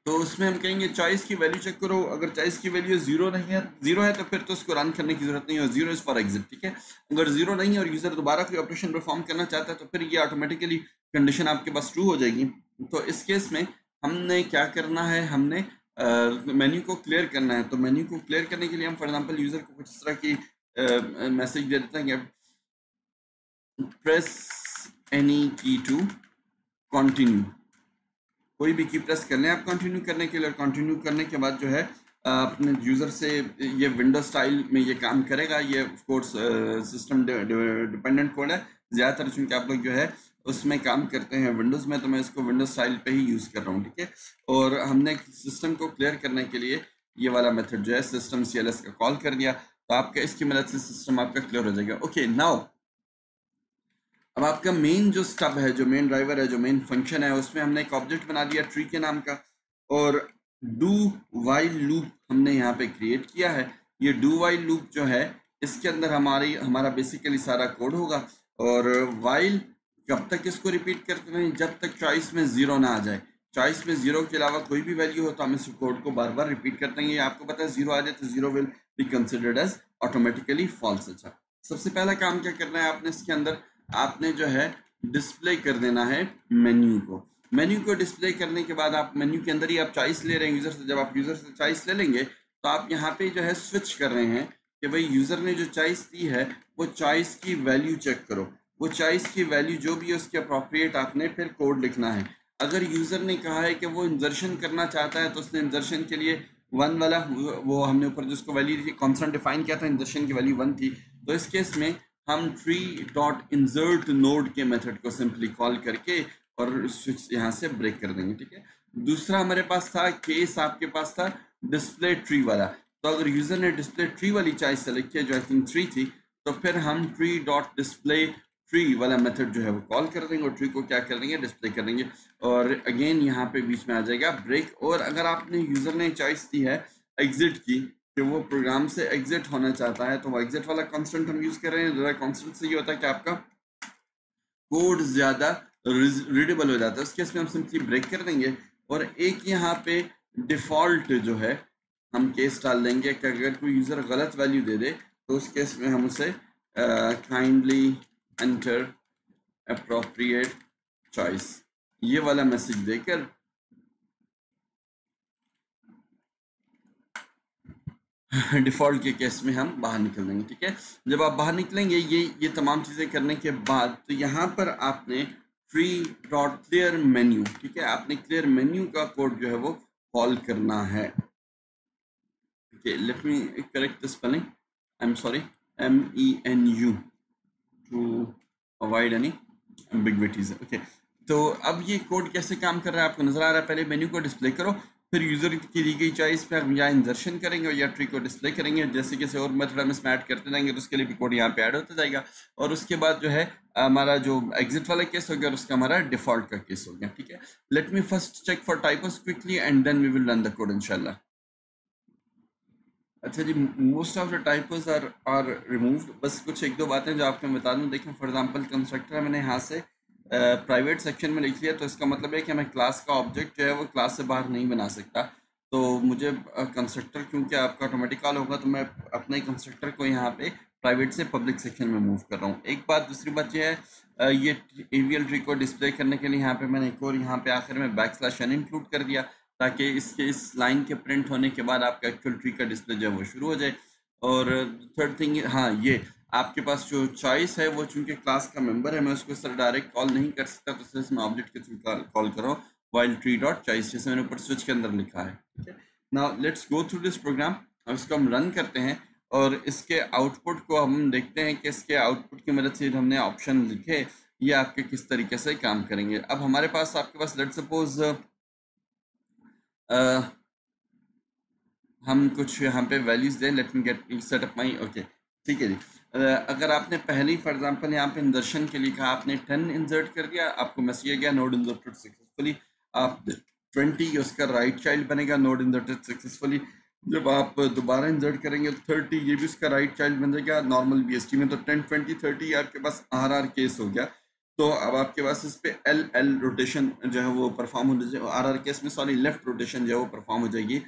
तो उसमें हम कहेंगे चॉइस की वैल्यू चेक करो, अगर चॉइस की वैल्यू जीरो नहीं है, जीरो है तो फिर तो उसको रन करने की जरूरत नहीं है, जीरो इज फॉर एग्जिट, ठीक है। अगर जीरो नहीं है और यूजर दोबारा कोई ऑपरेशन परफॉर्म करना चाहता है तो फिर ये ऑटोमेटिकली कंडीशन आपके पास ट्रू हो जाएगी। तो इस केस में हमने क्या करना है, हमने मेन्यू को क्लियर करना है। तो मेन्यू को क्लियर करने के लिए हम फॉर एग्जाम्पल यूजर को कुछ इस तरह की मैसेज दे देते हैं कि प्रेस एनी की टू कंटिन्यू, कोई भी की प्रेस कर लें आप कंटिन्यू करने के लिए, और कंटिन्यू करने के बाद जो है अपने यूज़र से ये विंडो स्टाइल में ये काम करेगा। ये of course system dependent code है ज़्यादातर, चूँकि आप लोग जो है उसमें काम करते हैं विंडोज़ में, तो मैं इसको विंडोज स्टाइल पे ही यूज़ कर रहा हूँ, ठीक है। और हमने सिस्टम को क्लियर करने के लिए ये वाला मेथड जो है सिस्टम CLS का कॉल कर दिया, तो आपका इसकी मदद से सिस्टम आपका क्लियर हो जाएगा। ओके, नाउ अब आपका मेन जो स्टब है, जो मेन ड्राइवर है, जो मेन फंक्शन है, उसमें हमने एक ऑब्जेक्ट बना दिया ट्री के नाम का, और डू वाइल लूप हमने यहाँ पे क्रिएट किया है। ये डू वाइल लूप जो है इसके अंदर हमारा बेसिकली सारा कोड होगा, और वाइल कब तक इसको रिपीट करते रहें, जब तक चॉइस में जीरो ना आ जाए। चॉइस में जीरो के अलावा कोई भी वैल्यू हो तो हम इस कोड को बार बार रिपीट करते हैं। ये आपको पता है जीरो आ जाए तो zero will be considered as automatically false. अच्छा, सबसे पहला काम क्या करना है आपने इसके अंदर, आपने जो है डिस्प्ले कर देना है मेन्यू को। मेन्यू को डिस्प्ले करने के बाद आप मेन्यू के अंदर ही आप चॉइस ले रहे हैं यूजर से, जब आप यूजर से चॉइस ले लेंगे तो आप यहाँ पे जो है स्विच कर रहे हैं कि भाई यूजर ने जो चॉइस दी है वो चॉइस की वैल्यू चेक करो। वो चॉइस की वैल्यू जो भी है उसके अप्रोप्रिएट आपने फिर कोड लिखना है। अगर यूजर ने कहा है कि वो इंजर्शन करना चाहता है तो उसने इंजर्शन के लिए वन वाला, वो हमने ऊपर जिसको वैल्यू कॉन्स्टेंट डिफाइन किया था, इंजर्शन की वैल्यू वन थी, तो इस केस में हम ट्री डॉट इंसर्ट नोड के मेथड को सिंपली कॉल करके और स्विच यहाँ से ब्रेक कर देंगे, ठीक है। दूसरा हमारे पास था केस, आपके पास था डिस्प्ले ट्री वाला। तो अगर यूजर ने डिस्प्ले ट्री वाली चॉइस सेलेक्ट किया जो आई थिंक थ्री थी, तो फिर हम ट्री डॉट डिस्प्ले ट्री वाला मेथड जो है वो कॉल कर देंगे और ट्री को क्या कर देंगे, डिस्प्ले कर देंगे। और अगेन यहाँ पे बीच में आ जाएगा ब्रेक। और अगर आपने यूजर ने चॉइस दी है एग्जिट की, कि वो प्रोग्राम से एग्जिट होना चाहता है, तो वो एग्जिट वाला कांस्टेंट हम यूज कर रहे हैं। कांस्टेंट से ये होता है कि आपका कोड ज्यादा रीडेबल हो जाता है। उस केस में हम सिंपली ब्रेक कर देंगे। और एक यहाँ पे डिफॉल्ट जो है हम केस डाल देंगे कि अगर कोई यूजर गलत वैल्यू दे दे तो उस केस में हम उसे काइंडली एंटर अप्रोप्रिएट चॉइस ये वाला मैसेज देकर डिफ़ॉल्ट के केस में हम बाहर निकल देंगे, ठीक है। जब आप बाहर निकलेंगे ये तमाम चीज़ें करने के बाद, तो यहाँ पर आपने ट्री डॉट क्लियर मेन्यू, ठीक है, आपने क्लियर मेन्यू का कोड जो है वो कॉल करना है। Okay, let me correct the spelling, I am sorry, MENU to avoid any ambiguities. Okay, तो अब ये कोड कैसे काम कर रहा है आपको नजर आ रहा है। पहले मेन्यू को डिस्प्ले करो, फिर यूजर की दी गई चॉइस पे हम या इंजर्शन करेंगे या ट्री को डिस्प्ले करेंगे। जैसे कैसे और मेथड हम इसमें ऐड करते जाएंगे तो उसके लिए भी कोड यहाँ पे ऐड होता जाएगा। और उसके बाद जो है हमारा जो एग्जिट वाला केस हो गया और उसका हमारा डिफॉल्ट का केस हो गया, ठीक है। Let me first check for typos quickly and then we will run the code इंशाल्लाह। अच्छा जी, most of the typos are removed. बस कुछ एक दो बातें जो आपको बता दूं, देखें फॉर एग्जांपल कंस्ट्रक्टर मैंने यहाँ से प्राइवेट सेक्शन में लिख लिया, तो इसका मतलब है कि मैं क्लास का ऑब्जेक्ट जो है वो क्लास से बाहर नहीं बना सकता। तो मुझे कंस्ट्रक्टर क्योंकि आपका ऑटोमेटिक कॉल होगा, तो मैं अपने कंस्ट्रक्टर को यहाँ पे प्राइवेट से पब्लिक सेक्शन में मूव कर रहा हूँ। एक बात, दूसरी बात यह है ये AVL ट्री को डिस्प्ले करने के लिए यहाँ पे मैंने एक और यहाँ पे आखिर में \n इंक्लूड कर दिया, ताकि इसके इस लाइन के प्रिंट होने के बाद आपका एक्चुअल ट्री का डिस्प्ले जो है वो शुरू हो जाए। और थर्ड थिंग, हाँ, ये आपके पास जो चॉइस है वो चूंकि क्लास का मेंबर है, मैं उसको इस तरह डायरेक्ट कॉल नहीं कर सकता, तो इसलिए मैं ऑब्जेक्ट के थ्रू कॉल कर रहा हूँ वाइल ट्री डॉट चॉइस, जैसे मैंने ऊपर स्विच के अंदर लिखा है, ठीक है। Now let's go through this program. अब इसको हम रन करते हैं और इसके आउटपुट को हम देखते हैं कि इसके आउटपुट की मदद से हमने ऑप्शन लिखे ये आपके किस तरीके से काम करेंगे। अब हमारे पास आपके पास लेट्स सपोज हम कुछ यहाँ पे वैल्यूज दें। Let me get set up my, okay, ठीक है जी। अगर आपने पहले ही फॉर एग्जांपल यहाँ पे इंजर्शन के लिए कहा, आपने 10 इंसर्ट कर दिया, आपको मैसेज आ गया नोड इंसर्टेड सक्सेसफुली। आप 20 उसका राइट चाइल्ड बनेगा, नोड इंसर्टेड सक्सेसफुली। जब आप दोबारा इंसर्ट करेंगे तो 30 ये भी उसका राइट चाइल्ड बन जाएगा नॉर्मल बीएसटी में। तो 10 20 30 आपके पास आरआर केस हो गया। तो अब आपके पास इस पे एल एल रोटेशन जो है वो परफॉर्म हो जाएगी, आरआर केस में सॉरी लेफ्ट रोटेशन जो है वो परफॉर्म हो जाएगी,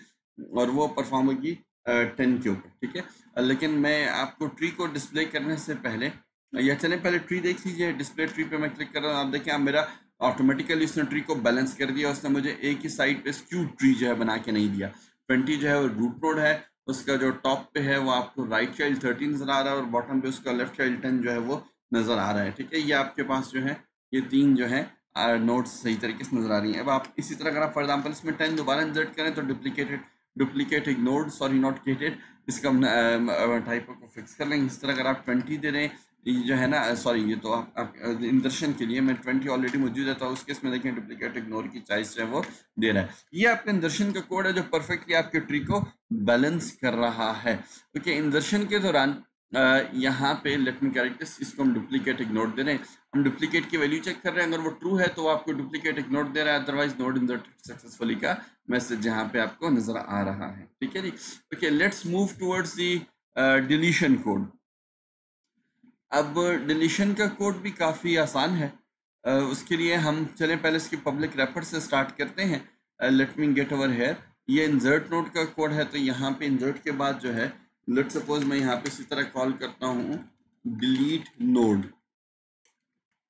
और वो परफॉर्म होगी 10 के ऊपर, ठीक है। लेकिन मैं आपको ट्री को डिस्प्ले करने से पहले, या चले पहले ट्री देख लीजिए। डिस्प्ले ट्री पे मैं क्लिक कर रहा हूँ, आप देखें आप मेरा ऑटोमेटिकली उसने ट्री को बैलेंस कर दिया। उसने मुझे एक ही साइड पे स्क्यू ट्री जो है बना के नहीं दिया। 20 जो है वो रूट नोड है, उसका जो टॉप पे है वो आपको राइट चाइल्ड 13 नजर आ रहा है, और बॉटम पे उसका लेफ्ट चाइल्ड 10 जो है वो नजर आ रहा है, ठीक है। ये आपके पास जो है ये तीन जो है नोट्स सही तरीके से नजर आ रही हैं। अब आप इसी तरह अगर आप फॉर एग्जाम्पल इसमें 10 दोबारा इंसर्ट करें तो duplicate ignored, sorry not gated, इसका हम टाइप को फिक्स कर लेंगे। इस तरह अगर आप 20 दे रहे हैं, ये जो है ना सॉरी ये तो आप इंदर्शन के लिए मैं 20 ऑलरेडी मौजूद है, तो उस केस में देखें डुप्लीकेट इग्नोर की चॉइस जो है वो दे रहा है। ये आपके इंदर्शन का कोड है जो परफेक्टली आपके ट्री को बैलेंस कर रहा है। ओके, इंदर्शन के दौरान यहाँ पे लेट मी करेक्ट दिस, इसको हम डुप्लीकेट इग्नोर दे रहे हैं। हम डुप्लीकेट की वैल्यू चेक कर रहे हैं, अगर वो ट्रू है तो आपको डुप्लीकेट इग्नोर दे रहा है, अदरवाइज नोड इंसर्टेड सक्सेसफुली का मैसेज यहाँ पे आपको नजर आ रहा है, ठीक है जी। Okay, let's move towards the deletion code. अब डिलीशन का कोड भी काफ़ी आसान है। उसके लिए हम चलें पहले इसकी पब्लिक रैपर से स्टार्ट करते हैं। Let me get over here, ये इंसर्ट नोड का कोड है। तो यहाँ पे इंसर्ट के बाद जो है, लेट सपोज मैं यहाँ पे इसी तरह कॉल करता हूँ डिलीट नोड।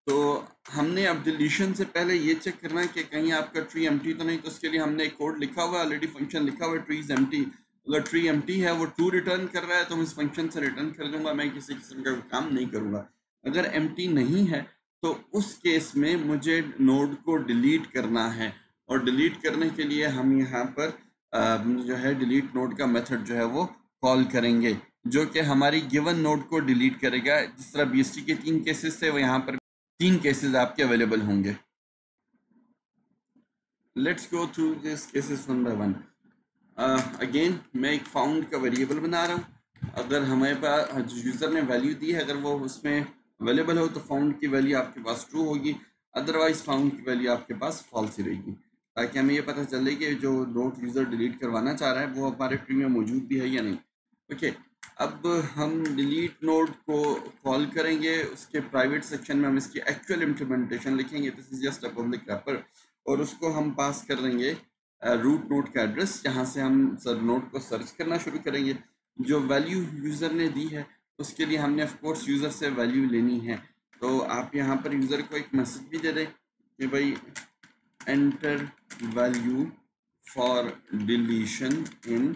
तो हमने अब डिलीशन से पहले ये चेक करना है कि कहीं आपका ट्री एम्प्टी तो नहीं। तो उसके लिए हमने एक कोड लिखा हुआ है ऑलरेडी, फंक्शन लिखा हुआ है ट्री इज एम्प्टी। अगर ट्री एम्प्टी है, वो ट्रू रिटर्न कर रहा है, तो मैं इस फंक्शन से रिटर्न कर दूंगा, मैं किसी किस्म का काम नहीं करूंगा। अगर एम्प्टी नहीं है तो उस केस में मुझे नोड को डिलीट करना है, और डिलीट करने के लिए हम यहाँ पर जो है डिलीट नोड का मेथड जो है वो कॉल करेंगे, जो कि हमारी गिवन नोड को डिलीट करेगा। जिस तरह बीएसटी के 3 केसेस थे, वो यहाँ पर 3 केसेस आपके अवेलेबल होंगे। Let's go through this cases one by one. Again मैं एक फाउंड का वेरिएबल बना रहा हूँ। अगर हमारे पास यूज़र ने वैल्यू दी है, अगर वो उसमें अवेलेबल हो तो फाउंड की वैल्यू आपके पास ट्रू होगी, अदरवाइज फाउंड की वैल्यू आपके पास फॉल्स ही रहेगी, ताकि हमें ये पता चले कि जो नोड यूज़र डिलीट करवाना चाह रहा है वो हमारे ट्री में मौजूद भी है या नहीं। ओके, अब हम डिलीट नोड को कॉल करेंगे। उसके प्राइवेट सेक्शन में हम इसकी एक्चुअल इम्प्लीमेंटेशन लिखेंगे, this is just a public wrapper, और उसको हम पास कर देंगे रूट नोड का एड्रेस, जहाँ से हम सर नोड को सर्च करना शुरू करेंगे। जो वैल्यू यूज़र ने दी है उसके लिए हमने ऑफ कोर्स यूज़र से वैल्यू लेनी है। तो आप यहाँ पर यूज़र को एक मैसेज भी दे दें कि भाई enter value for deletion in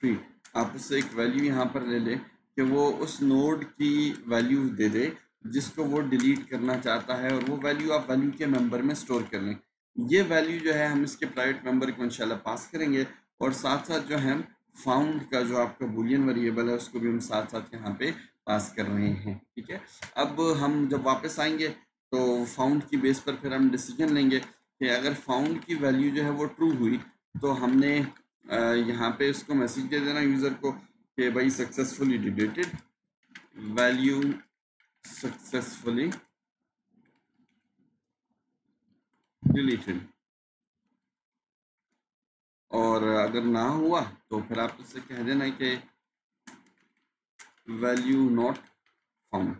tree. आप उससे एक वैल्यू यहाँ पर ले लें कि वो उस नोड की वैल्यू दे दे जिसको वो डिलीट करना चाहता है, और वो वैल्यू आप वैल्यू के मेंबर में स्टोर कर लें। ये वैल्यू जो है हम इसके प्राइवेट मेंबर को इंशाल्लाह पास करेंगे, और साथ साथ जो है फाउंड का जो आपका बुलियन वेरिएबल है उसको भी हम साथ साथ यहाँ पे पास कर रहे हैं, ठीक है। अब हम जब वापस आएंगे तो फाउंड की बेस पर फिर हम डिसीजन लेंगे कि अगर फाउंड की वैल्यू जो है वो ट्रू हुई तो हमने यहाँ पे इसको मैसेज दे देना यूज़र को कि भाई successfully deleted, value successfully deleted. और अगर ना हुआ तो फिर आप इससे कह देना कि वैल्यू नॉट फाउंड।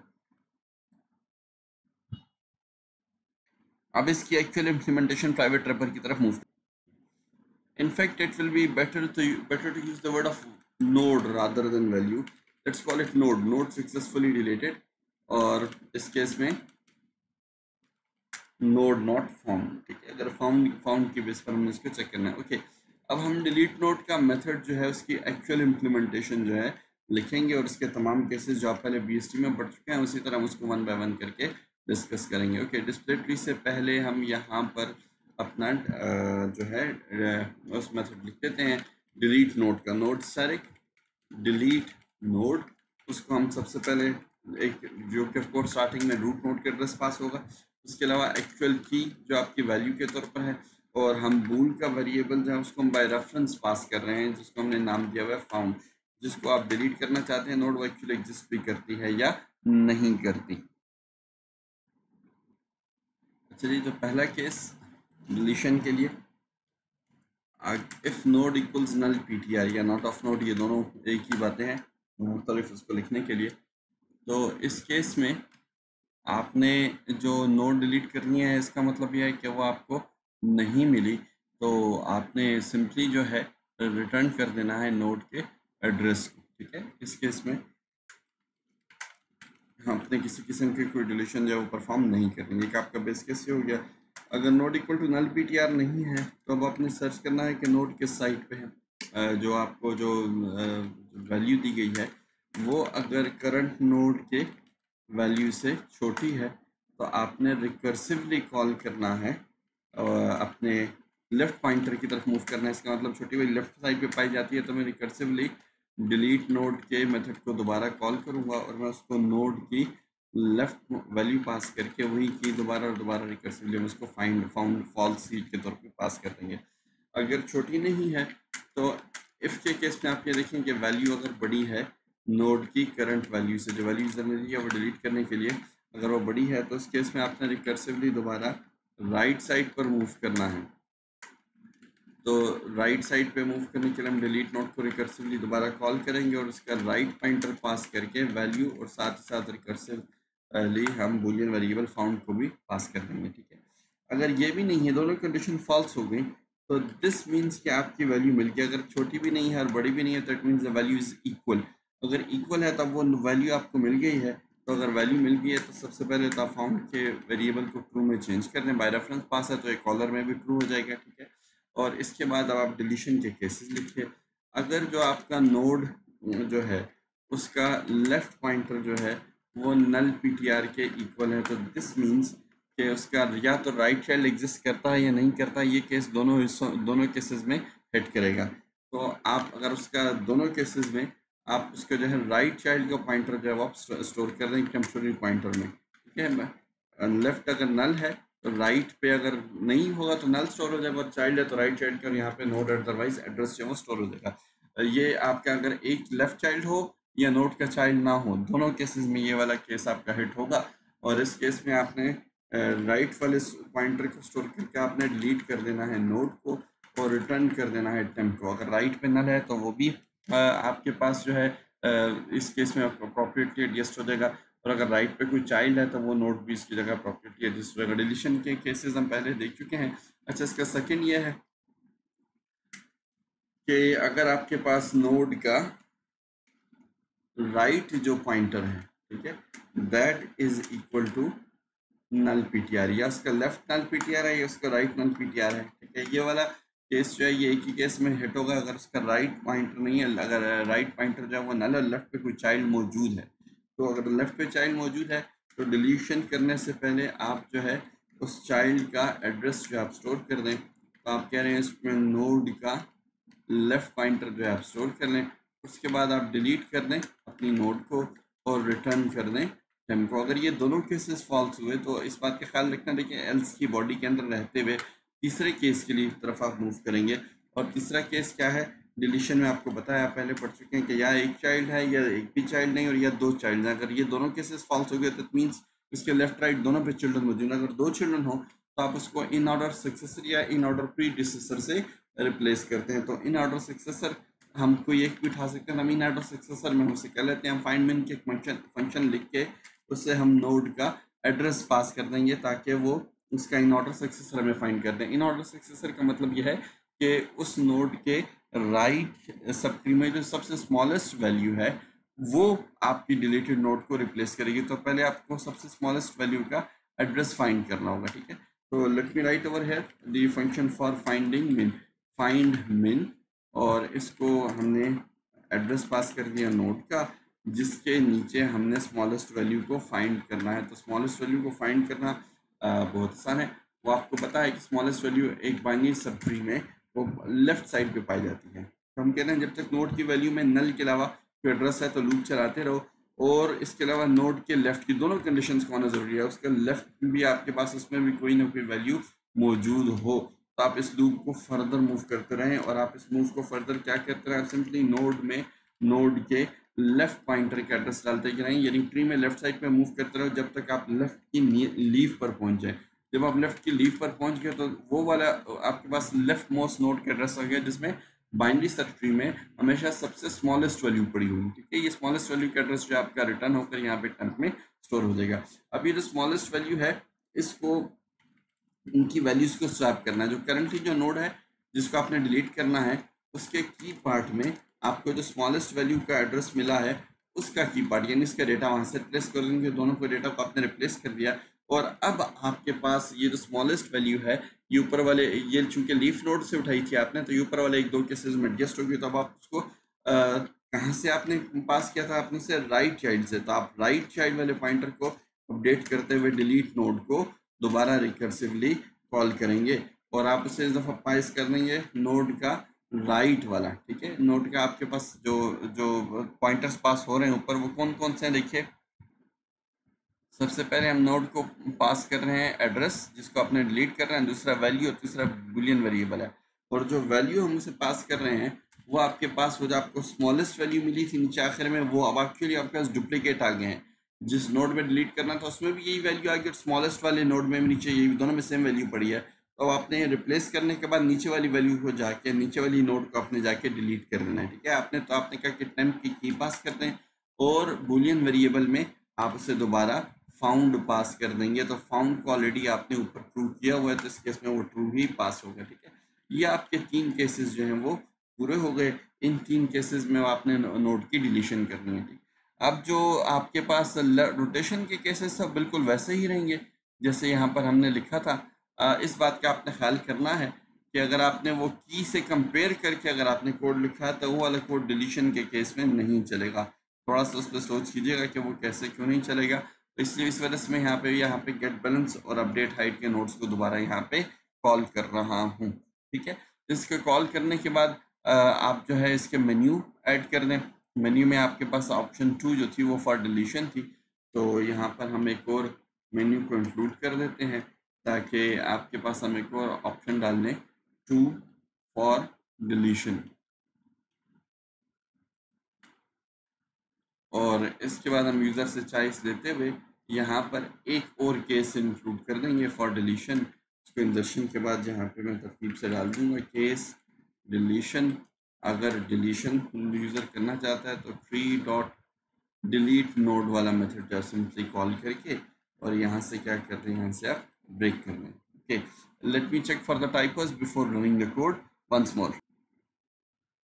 अब इसकी एक्चुअल इम्प्लीमेंटेशन प्राइवेट रैपर की तरफ move. In fact, it will be better to use the word of node rather than value. Let's call it node. Node successfully deleted, और इस केस में node not found, ठीक है। अगर found की base पर हमने इसको चेक करना है। ओके, अब हम डिलीट नोड का मेथड जो है उसकी एक्चुअल इम्प्लीमेंटेशन जो है लिखेंगे, और इसके तमाम केसेस जो आप पहले बीएसटी में पढ़ चुके हैं उसी तरह हम उसको वन बाय वन करके डिस्कस करेंगे। ओके, डिस्प्ले ट्री से पहले हम यहाँ पर अपना जो है उस मेथड लिख देते हैं डिलीट नोड का। नोड स्टैटिक डिलीट नोड, उसको हम सबसे पहले एक जो कि ऑफ कोर्स स्टार्टिंग में रूट नोड का एड्रेस पास होगा, उसके अलावा एक्चुअल की जो आपकी वैल्यू के तौर पर है, और हम बूल का वेरिएबल जो है उसको हम बाय रेफरेंस पास कर रहे हैं, जिसको हमने नाम दिया हुआ है फाउंड। जिसको आप डिलीट करना चाहते हैं नोड, वो एक्चुअली एग्जिस्ट भी करती है या नहीं करती। चलिए, तो पहला केस डिलीशन के लिए if node equals null PTR या नॉट ऑफ नोड, ये दोनों एक ही बातें हैं मुख्तलिफ उसको लिखने के लिए। तो इस केस में आपने जो नोड डिलीट करनी है, इसका मतलब यह है कि वो आपको नहीं मिली, तो आपने सिंपली जो है रिटर्न कर देना है नोड के एड्रेस को। ठीक है, इस केस में आपने किसी किस्म की कोई डिलीशन जो है वो परफॉर्म नहीं करनी। एक आपका बेस केस हो गया। अगर node equal to null PTR नहीं है तो अब आपने सर्च करना है कि नोड किस साइट पे है। जो आपको जो वैल्यू दी गई है वो अगर करंट नोड के वैल्यू से छोटी है तो आपने रिकर्सिवली कॉल करना है, अपने लेफ्ट पॉइंटर की तरफ मूव करना है। इसका मतलब छोटी वाली लेफ्ट साइड पे पाई जाती है तो मैं रिकर्सिवली डिलीट नोड के मेथड को दोबारा कॉल करूँगा और मैं उसको नोड की लेफ्ट वैल्यू पास करके वही की दोबारा और दोबारा रिकर्सिवली हम उसको फाउंड फॉल्स सीट के तौर पे पास कर देंगे। अगर छोटी नहीं है तो इफ़ के केस में आप ये देखें कि वैल्यू अगर बड़ी है नोड की करंट वैल्यू से, जो वैल्यू यूज़र ने दी है वो डिलीट करने के लिए अगर वो बड़ी है, तो इस केस में आपने रिकर्सिवली दोबारा राइट साइड पर मूव करना है। तो राइट साइड पे मूव करने के लिए हम डिलीट नोड को रिकर्सिवली दोबारा कॉल करेंगे और उसका राइट पॉइंटर पास करके वैल्यू और साथ ही साथ रिकर्सिवली हम बूलियन वेरिएबल फाउंड को भी पास कर देंगे। ठीक है, अगर ये भी नहीं है, दोनों कंडीशन फॉल्स हो गई, तो दिस मीन्स कि आपकी वैल्यू मिल गई। अगर छोटी भी नहीं है और बड़ी भी नहीं है तो it means the value is equal. अगर इक्वल है तब वो वैल्यू आपको मिल गई है। तो अगर वैल्यू मिल गई है तो सबसे पहले तो फाउंड के वेरिएबल को ट्रू में चेंज कर दें। बाय रेफरेंस पास है तो एक कॉलर में भी ट्रू हो जाएगा। ठीक है, और इसके बाद अब आप डिलीशन के केसेस लिखिए। अगर जो आपका नोड जो है उसका लेफ्ट पॉइंटर जो है वो नल पीटीआर के इक्वल है, तो दिस मीन्स कि उसका या तो राइट चाइल्ड एग्जिस्ट करता है या नहीं करता। ये केस दोनों केसेस में हिट करेगा। तो आप अगर उसका दोनों केसेस में आप उसका जो है राइट चाइल्ड का पॉइंटर जो है वो आप स्टोर कर देंगे टेम्पोररी पॉइंटर में। ठीक है, लेफ्ट अगर नल है तो राइट पे अगर नहीं होगा तो नल स्टोर हो जाएगा, और चाइल्ड है तो राइट चाइल्ड का यहाँ पे नोड अदरवाइज एड्रेस जो है वो स्टोर हो जाएगा। ये आपका अगर एक लेफ्ट चाइल्ड हो या नोड का चाइल्ड ना हो, दोनों केसेस में ये वाला केस आपका हिट होगा। और इस केस में आपने राइट वाले पॉइंटर को स्टोर करके आपने डिलीट कर देना है नोड को और रिटर्न कर देना है टेम्प को। अगर राइट पे नल है तो वो भी आपके पास जो है इस केस में अप्रोप्रिएटली एडजस्ट हो जाएगा, और अगर राइट पे कोई चाइल्ड है तो वो नोड भी इसकी जगह अप्रोप्रिएटली एडजस्ट हो जाएगा। डिलीशन के केसेस हम पहले देख चुके हैं। अच्छा, इसका सेकंड ये है कि अगर आपके पास नोड का राइट जो पॉइंटर है, ठीक है, that is equal to null PTR, या उसका लेफ्ट नल पीटीआर है या उसका राइट नल पीटीआर है। ठीक है, ये वाला केस जो है ये एक ही केस में हिट होगा अगर उसका राइट पॉइंटर नहीं है। अगर राइट पॉइंटर जो है वो नल और लेफ्ट पे कोई चाइल्ड मौजूद है, तो अगर लेफ्ट पे चाइल्ड मौजूद है तो डिलीशन करने से पहले आप जो है उस चाइल्ड का एड्रेस जो आप स्टोर कर दें। तो आप कह रहे हैं इसमें नोड का लेफ्ट पॉइंटर जो है आप स्टोर कर लें, उसके बाद आप डिलीट कर दें अपनी नोड को और रिटर्न कर दें टेम को। अगर ये दोनों केसेस फॉल्स हुए तो इस बात का ख्याल रखना, देखिए एल्स की बॉडी के अंदर रहते हुए तीसरे केस के लिए तरफ आप मूव करेंगे। और तीसरा केस क्या है, डिलीशन में आपको बताया, पहले पढ़ चुके हैं कि या एक चाइल्ड है या एक भी चाइल्ड नहीं, और या दो चाइल्ड हैं। अगर ये दोनों केसेस फॉल्स हो गए तो इट मीन्स इसके लेफ्ट राइट दोनों पे चिल्ड्रन मौजूद हैं। अगर दो चिल्ड्रन हो तो आप उसको इन ऑर्डर सक्सेसर या इन ऑर्डर प्रीडिसेसर से रिप्लेस करते हैं। तो इन ऑर्डर सक्सेसर हम कोई एक भी उठा सकते हैं, हम इन ऑर्डर सक्सेसर में उसे कर लेते हैं। हम फाइंड मिन के फंक्शन लिख के उससे हम नोड का एड्रेस पास कर देंगे ताकि वो उसका इन ऑर्डर सक्सेसर हमें फाइंड कर दें। इन ऑर्डर सक्सेसर का मतलब यह है कि उस नोड के राइट सब ट्री में जो सबसे स्मॉलेस्ट वैल्यू है वो आपकी डिलीटेड नोड को रिप्लेस करेगी। तो पहले आपको सबसे स्मॉलेस्ट वैल्यू का एड्रेस फाइंड करना होगा। ठीक है, तो let me right over here the function for finding मिन, फाइंड मिन, और इसको हमने एड्रेस पास कर दिया नोड का जिसके नीचे हमने स्मॉलेस्ट वैल्यू को फाइंड करना है। तो स्मॉलेस्ट वैल्यू को फाइंड करना बहुत आसान है। वो आपको पता है कि स्मॉलेस्ट वैल्यू एक बाइनरी सब ट्री में वो लेफ्ट साइड पे पाई जाती है। तो हम कहते हैं जब तक नोड की वैल्यू में नल के अलावा कोई एड्रेस है तो लूप चलाते रहो, और इसके अलावा नोड के लेफ्ट की दोनों कंडीशंस को होना जरूरी है। उसका लेफ्ट भी आपके पास उसमें भी कोई ना कोई वैल्यू मौजूद हो, तो आप इस लूप को फर्दर मूव करते रहें। और आप इस मूव को फर्दर क्या करते रहें, सिंपली नोड में नोड के लेफ्ट पॉइंटर का एड्रेस डालते रहें, यानी ट्री में लेफ्ट साइड पे मूव करते रहो जब तक आप लेफ्ट की लीफ पर पहुंच जाए। जब आप लेफ्ट की लीफ पर पहुंच गए तो वो वाला आपके पास लेफ्ट मोस्ट नोड का एड्रेस आ गया जिसमें बाइनरी सर्च ट्री में हमेशा सबसे स्मॉलेस्ट वैल्यू पड़ी हुई, ठीक है। ये स्मॉलेस्ट वैल्यू का एड्रेस जो आपका रिटर्न होकर यहाँ पे टेम्प में स्टोर हो जाएगा। अब ये जो स्मॉलेस्ट वैल्यू है इसको इनकी वैल्यूज को स्वैप करना है। जो करंटली जो नोड है जिसको आपने डिलीट करना है उसके की पार्ट में आपको जो स्मॉलेस्ट वैल्यू का एड्रेस मिला है उसका की पार्ट यानी इसका डेटा वहां से रिप्लेस कर देंगे। दोनों को डेटा को आपने रिप्लेस कर दिया और अब आपके पास ये जो स्मॉलेस्ट वैल्यू है ये ऊपर वाले, ये चूंकि लीफ नोड से उठाई थी आपने तो ये ऊपर वाले एक दो केसेस में एडजस्ट होगी। तो अब आप उसको कहाँ से आपने पास किया था, आपने से राइट चाइल्ड से, तो आप राइट चाइल्ड वाले पॉइंटर को अपडेट करते हुए डिलीट नोड को दोबारा रिकर्सिवली कॉल करेंगे और आप उसे इस दफ़ा पास कर देंगे नोड का राइट वाला, ठीक है। नोड का आपके पास जो जो पॉइंटर्स पास हो रहे हैं ऊपर वो कौन कौन से हैं देखिए। सबसे पहले हम नोड को पास कर रहे हैं एड्रेस जिसको आपने डिलीट कर रहे हैं, दूसरा वैल्यू और तीसरा बुलियन वेरिएबल है। और जो वैल्यू हम उसे पास कर रहे हैं वो आपके पास वो जो आपको स्मॉलेस्ट वैल्यू मिली थी नीचे आखिर में वो अब एक्चुअली आपके पास डुप्लीकेट आ गए हैं। जिस नोड में डिलीट करना था उसमें भी यही वैल्यू आ गई और स्मॉलेस्ट वाले नोड में भी नीचे यही, दोनों में सेम वैल्यू पड़ी है। तो आपने रिप्लेस करने के बाद नीचे वाली वैल्यू को जाके नीचे वाली नोड को आपने जाके डिलीट कर देना है, ठीक है। आपने कहा कि टेम्प की पास कर दें और बुलियन वेरिएबल में आप उसे दोबारा फाउंड पास कर देंगे। तो फाउंड को ऑलरेडी आपने ऊपर ट्रू किया हुआ है तो इस केस में वो ट्रू ही पास होगा, ठीक है। ये आपके 3 केसेस जो हैं वो पूरे हो गए। इन 3 केसेस में आपने नोड की डिलीशन करनी है, ठीक। अब जो आपके पास रोटेशन के केसेस सब बिल्कुल वैसे ही रहेंगे जैसे यहाँ पर हमने लिखा था। इस बात का आपने ख्याल करना है कि अगर आपने वो की से कंपेयर करके अगर आपने कोड लिखा है तो वो वाला कोड डिलीशन के केस में नहीं चलेगा। थोड़ा सा उस पर सोच कीजिएगा कि वो कैसे क्यों नहीं चलेगा। तो इसलिए इस वजह से मैं यहाँ पे गेट बैलेंस और अपडेट हाइट के नोड्स को दोबारा यहाँ पे कॉल कर रहा हूँ, ठीक है। इसके कॉल करने के बाद आप जो है इसके मेन्यू ऐड कर दें। मेन्यू में आपके पास ऑप्शन 2 जो थी वो फॉर डिलीशन थी, तो यहाँ पर हम एक और मेन्यू को इंक्लूड कर देते हैं ताकि आपके पास हम एक और ऑप्शन डाल दें 2 फॉर डिलीशन। और इसके बाद हम यूज़र से चॉइस लेते हुए यहाँ पर एक और केस इंक्लूड कर देंगे फॉर डिलीशन। इसको इंजर्शन के बाद यहाँ पे मैं तरतीब से डाल दूँगा केस डिलीशन। अगर डिलीशन यूज़र करना चाहता है तो ट्री डॉट डिलीट नोड वाला मेथड जो सिंपली कॉल करके और यहाँ से क्या कर रहे हैं, यहाँ से आप ब्रेक कर रहे हैं। Okay, let me check for the typos before running the code once more.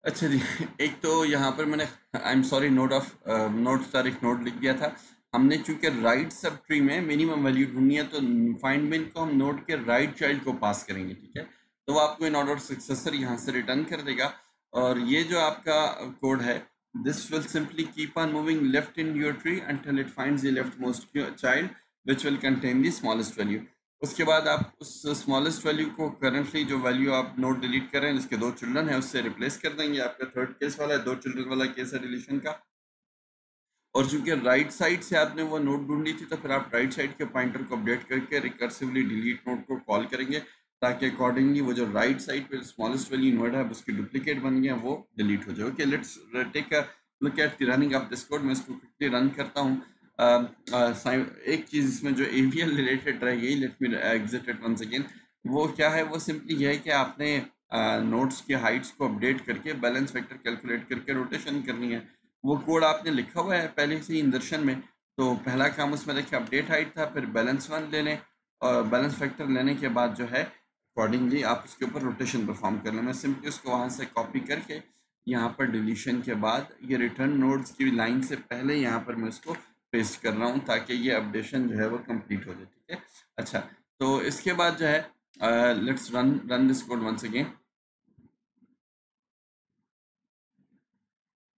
अच्छा जी, एक तो यहाँ पर मैंने आई एम सॉरी नोड तारीख नोड लिख दिया था। हमने चूंकि राइट सब ट्री में मिनिमम वैल्यू ढूंढनी है तो फाइंड मिन को हम नोड के राइट चाइल्ड को पास करेंगे, ठीक है। तो वो आपको इन ऑर्डर सक्सेसर यहाँ से रिटर्न कर देगा और ये जो आपका कोड है this will simply keep on moving left in your tree until it finds the left most child which will contain the smallest value. उसके बाद आप उस स्मॉलेस्ट वैल्यू को करंटली जो वैल्यू आप नोड डिलीट कर रहे हैं जिसके 2 चिल्ड्रन है उससे रिप्लेस कर देंगे। आपका थर्ड केस वाला है 2 चिल्ड्रन वाला केस है डिलीशन का। और चूंकि राइट साइड से आपने वो नोड ढूंढी थी तो फिर आप राइट साइड के पॉइंटर को अपडेट करके रिकर्सिवली डिलीट नोड को कॉल करेंगे ताकि अकॉर्डिंगली वो जो राइट साइड पे स्मॉलेस्ट वैल्यू नोड है उसकी डुप्लीकेट बन गया वो डिलीट हो जाए। Okay, let's take a look at the running of this code. मैं इसको क्विकली रन करता हूँ। एक चीज़ इसमें जो AVL रिलेटेड रह गई, let me exit it once again. वो क्या है, वो सिंपली ये है कि आपने नोड्स की हाइट्स को अपडेट करके बैलेंस फैक्टर कैलकुलेट करके रोटेशन करनी है। वो कोड आपने लिखा हुआ है पहले से ही इंदर्शन में। तो पहला काम उसमें देखिए अपडेट हाइट था, फिर बैलेंस 1 ले लें और बैलेंस फैक्टर लेने के बाद जो है अकॉर्डिंगली आप उसके ऊपर रोटेशन परफॉर्म कर लें। मैं सिंपली उसको वहाँ से कॉपी करके यहाँ पर डिलीशन के बाद ये रिटर्न नोड्स की लाइन से पहले यहाँ पर मैं उसको पेस्ट कर रहा हूँ ताकि ये अपडेशन जो है वो कंप्लीट हो जाए, ठीक है। अच्छा, तो इसके बाद जो है let's run this code once again.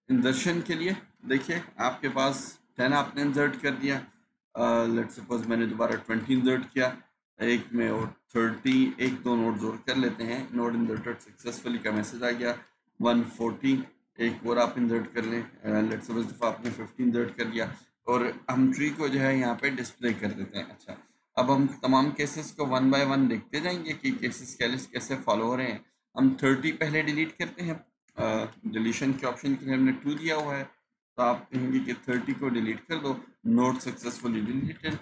Insertion के लिए देखिए आपके पास 10 आपने इंसर्ट कर दिया। लेट्स सपोज मैंने दोबारा 20 इंसर्ट किया, एक में और 30, एक दो नोड्स और कर लेते हैं। नोड इंसर्टेड सक्सेसफुली का मैसेज आ गया। 140 एक और आप इंसर्ट कर लें। लेट्स सपोज दफ़ा आपने 15 इंसर्ट कर लिया और हम ट्री को जो है यहाँ पे डिस्प्ले कर देते हैं। अच्छा, अब हम तमाम केसेस को 1 बाय 1 देखते जाएंगे कि केसेस कैसे फॉलो हो रहे हैं। हम 30 पहले डिलीट करते हैं। डिलीशन के ऑप्शन के लिए हमने 2 दिया हुआ है तो आप कहेंगे कि 30 को डिलीट कर दो। Note successfully deleted.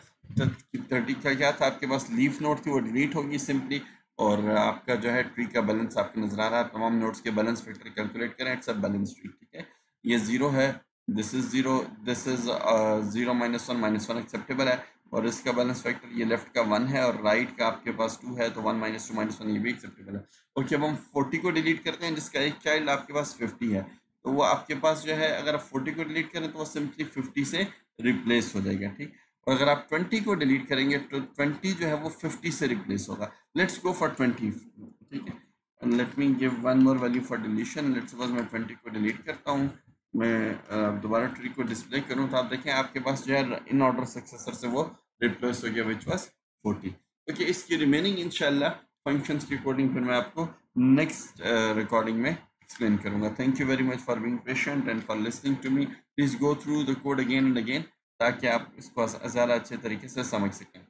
30 का क्या था, आपके पास लीफ नोड थी वो डिलीट होगी सिंपली, और आपका जो है ट्री का बैलेंस आपको नजर आ रहा है। तमाम नोड्स के बैलेंस फैक्टर कैलकुलेट करें, इट्स अ बैलेंस ट्री, ठीक है। ये 0 है, this is 0, this is 0 -1 acceptable है, और इसका बैलेंस फैक्टर ये लेफ्ट का 1 है और राइट का आपके पास 2 है, तो 1 -2 -1 ये भी एक्सेप्टेबल है। ओके, अब हम 40 को डिलीट करते हैं जिसका एक चाइल्ड आपके पास 50 है, तो वो आपके पास जो है अगर आप 40 को डिलीट करें तो वो सिंपली 50 से रिप्लेस हो जाएगा, ठीक। और अगर आप 20 को डिलीट करेंगे तो 20 जो है वो 50 से रिप्लेस होगा। लेट्स गो फॉर 20, ठीक है। And let me give one more value for deletion. Let's suppose मैं 20 को डिलीट करता हूँ, मैं दोबारा ट्री को डिस्प्ले करूँ तो आप देखें आपके पास जो है इन ऑर्डर सक्सेसर से वो रिप्लेस हो गया, विच वाज 40। ओके, इसकी रिमेनिंग इंशाल्लाह फंक्शंस के अकॉर्डिंग फिर मैं आपको नेक्स्ट रिकॉर्डिंग में एक्सप्लेन करूंगा। Thank you very much for being patient and for listening to me. Please go through the code again and again ताकि आप इसको ज़्यादा अच्छे तरीके से समझ सकें।